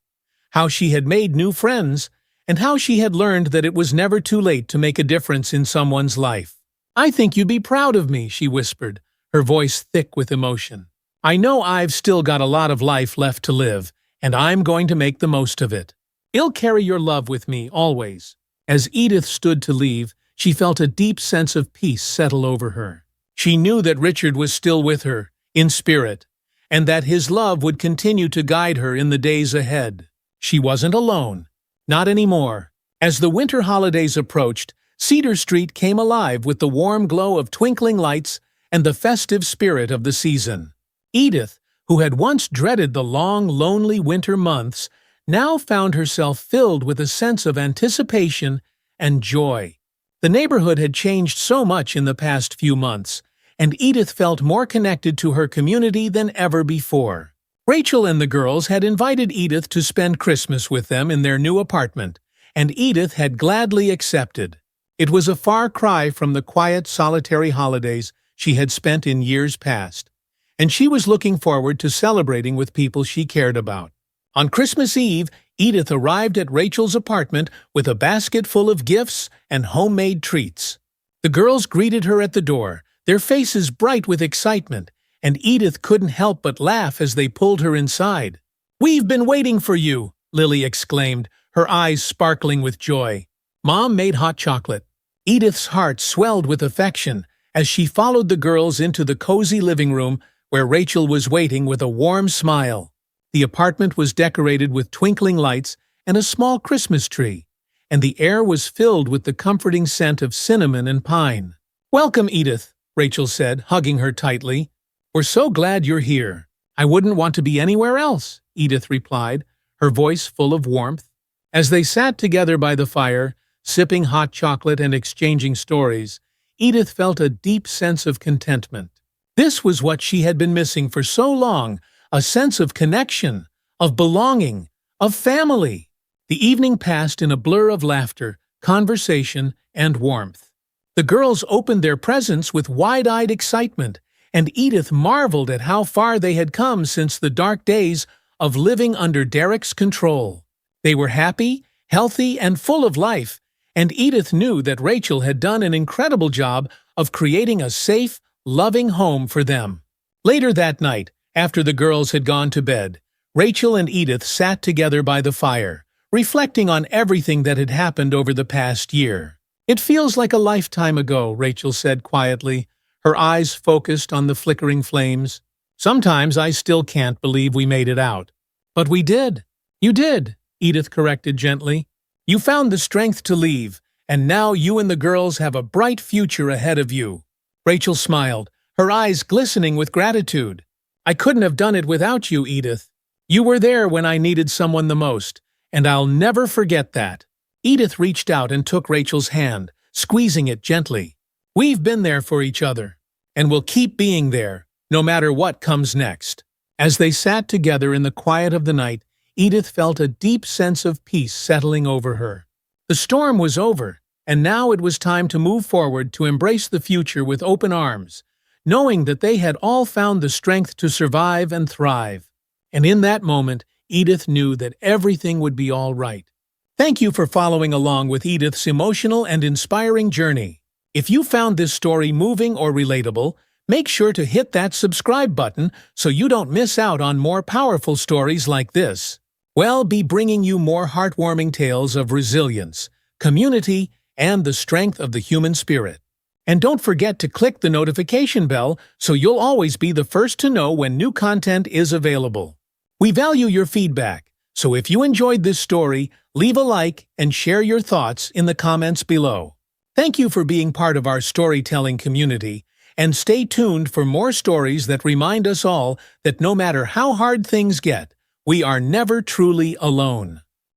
how she had made new friends, and how she had learned that it was never too late to make a difference in someone's life. "I think you'd be proud of me," she whispered, her voice thick with emotion. "I know I've still got a lot of life left to live, and I'm going to make the most of it. I'll carry your love with me, always." As Edith stood to leave, she felt a deep sense of peace settle over her. She knew that Richard was still with her, in spirit, and that his love would continue to guide her in the days ahead. She wasn't alone. Not anymore. As the winter holidays approached, Cedar Street came alive with the warm glow of twinkling lights and the festive spirit of the season. Edith, who had once dreaded the long, lonely winter months, now found herself filled with a sense of anticipation and joy. The neighborhood had changed so much in the past few months, and Edith felt more connected to her community than ever before. Rachel and the girls had invited Edith to spend Christmas with them in their new apartment, and Edith had gladly accepted. It was a far cry from the quiet, solitary holidays she had spent in years past, and she was looking forward to celebrating with people she cared about. On Christmas Eve, Edith arrived at Rachel's apartment with a basket full of gifts and homemade treats. The girls greeted her at the door, their faces bright with excitement, and Edith couldn't help but laugh as they pulled her inside. "We've been waiting for you," Lily exclaimed, her eyes sparkling with joy. Mom made hot chocolate. Edith's heart swelled with affection as she followed the girls into the cozy living room where Rachel was waiting with a warm smile. The apartment was decorated with twinkling lights and a small Christmas tree, and the air was filled with the comforting scent of cinnamon and pine. "Welcome, Edith," Rachel said, hugging her tightly. "We're so glad you're here." "I wouldn't want to be anywhere else," Edith replied, her voice full of warmth. As they sat together by the fire, sipping hot chocolate and exchanging stories, Edith felt a deep sense of contentment. This was what she had been missing for so long, a sense of connection, of belonging, of family. The evening passed in a blur of laughter, conversation, and warmth. The girls opened their presents with wide-eyed excitement, and Edith marveled at how far they had come since the dark days of living under Derek's control. They were happy, healthy, and full of life, and Edith knew that Rachel had done an incredible job of creating a safe, loving home for them. Later that night, after the girls had gone to bed, Rachel and Edith sat together by the fire, reflecting on everything that had happened over the past year. "It feels like a lifetime ago," Rachel said quietly, her eyes focused on the flickering flames. "Sometimes I still can't believe we made it out." "But we did." "You did," Edith corrected gently. "You found the strength to leave, and now you and the girls have a bright future ahead of you." Rachel smiled, her eyes glistening with gratitude. "I couldn't have done it without you, Edith. You were there when I needed someone the most, and I'll never forget that." Edith reached out and took Rachel's hand, squeezing it gently. "We've been there for each other, and we'll keep being there, no matter what comes next." As they sat together in the quiet of the night, Edith felt a deep sense of peace settling over her. The storm was over, and now it was time to move forward to embrace the future with open arms, knowing that they had all found the strength to survive and thrive. And in that moment, Edith knew that everything would be all right. Thank you for following along with Edith's emotional and inspiring journey. If you found this story moving or relatable, make sure to hit that subscribe button so you don't miss out on more powerful stories like this. We'll be bringing you more heartwarming tales of resilience, community, and the strength of the human spirit. And don't forget to click the notification bell so you'll always be the first to know when new content is available. We value your feedback, so if you enjoyed this story, leave a like and share your thoughts in the comments below. Thank you for being part of our storytelling community, and stay tuned for more stories that remind us all that no matter how hard things get, we are never truly alone.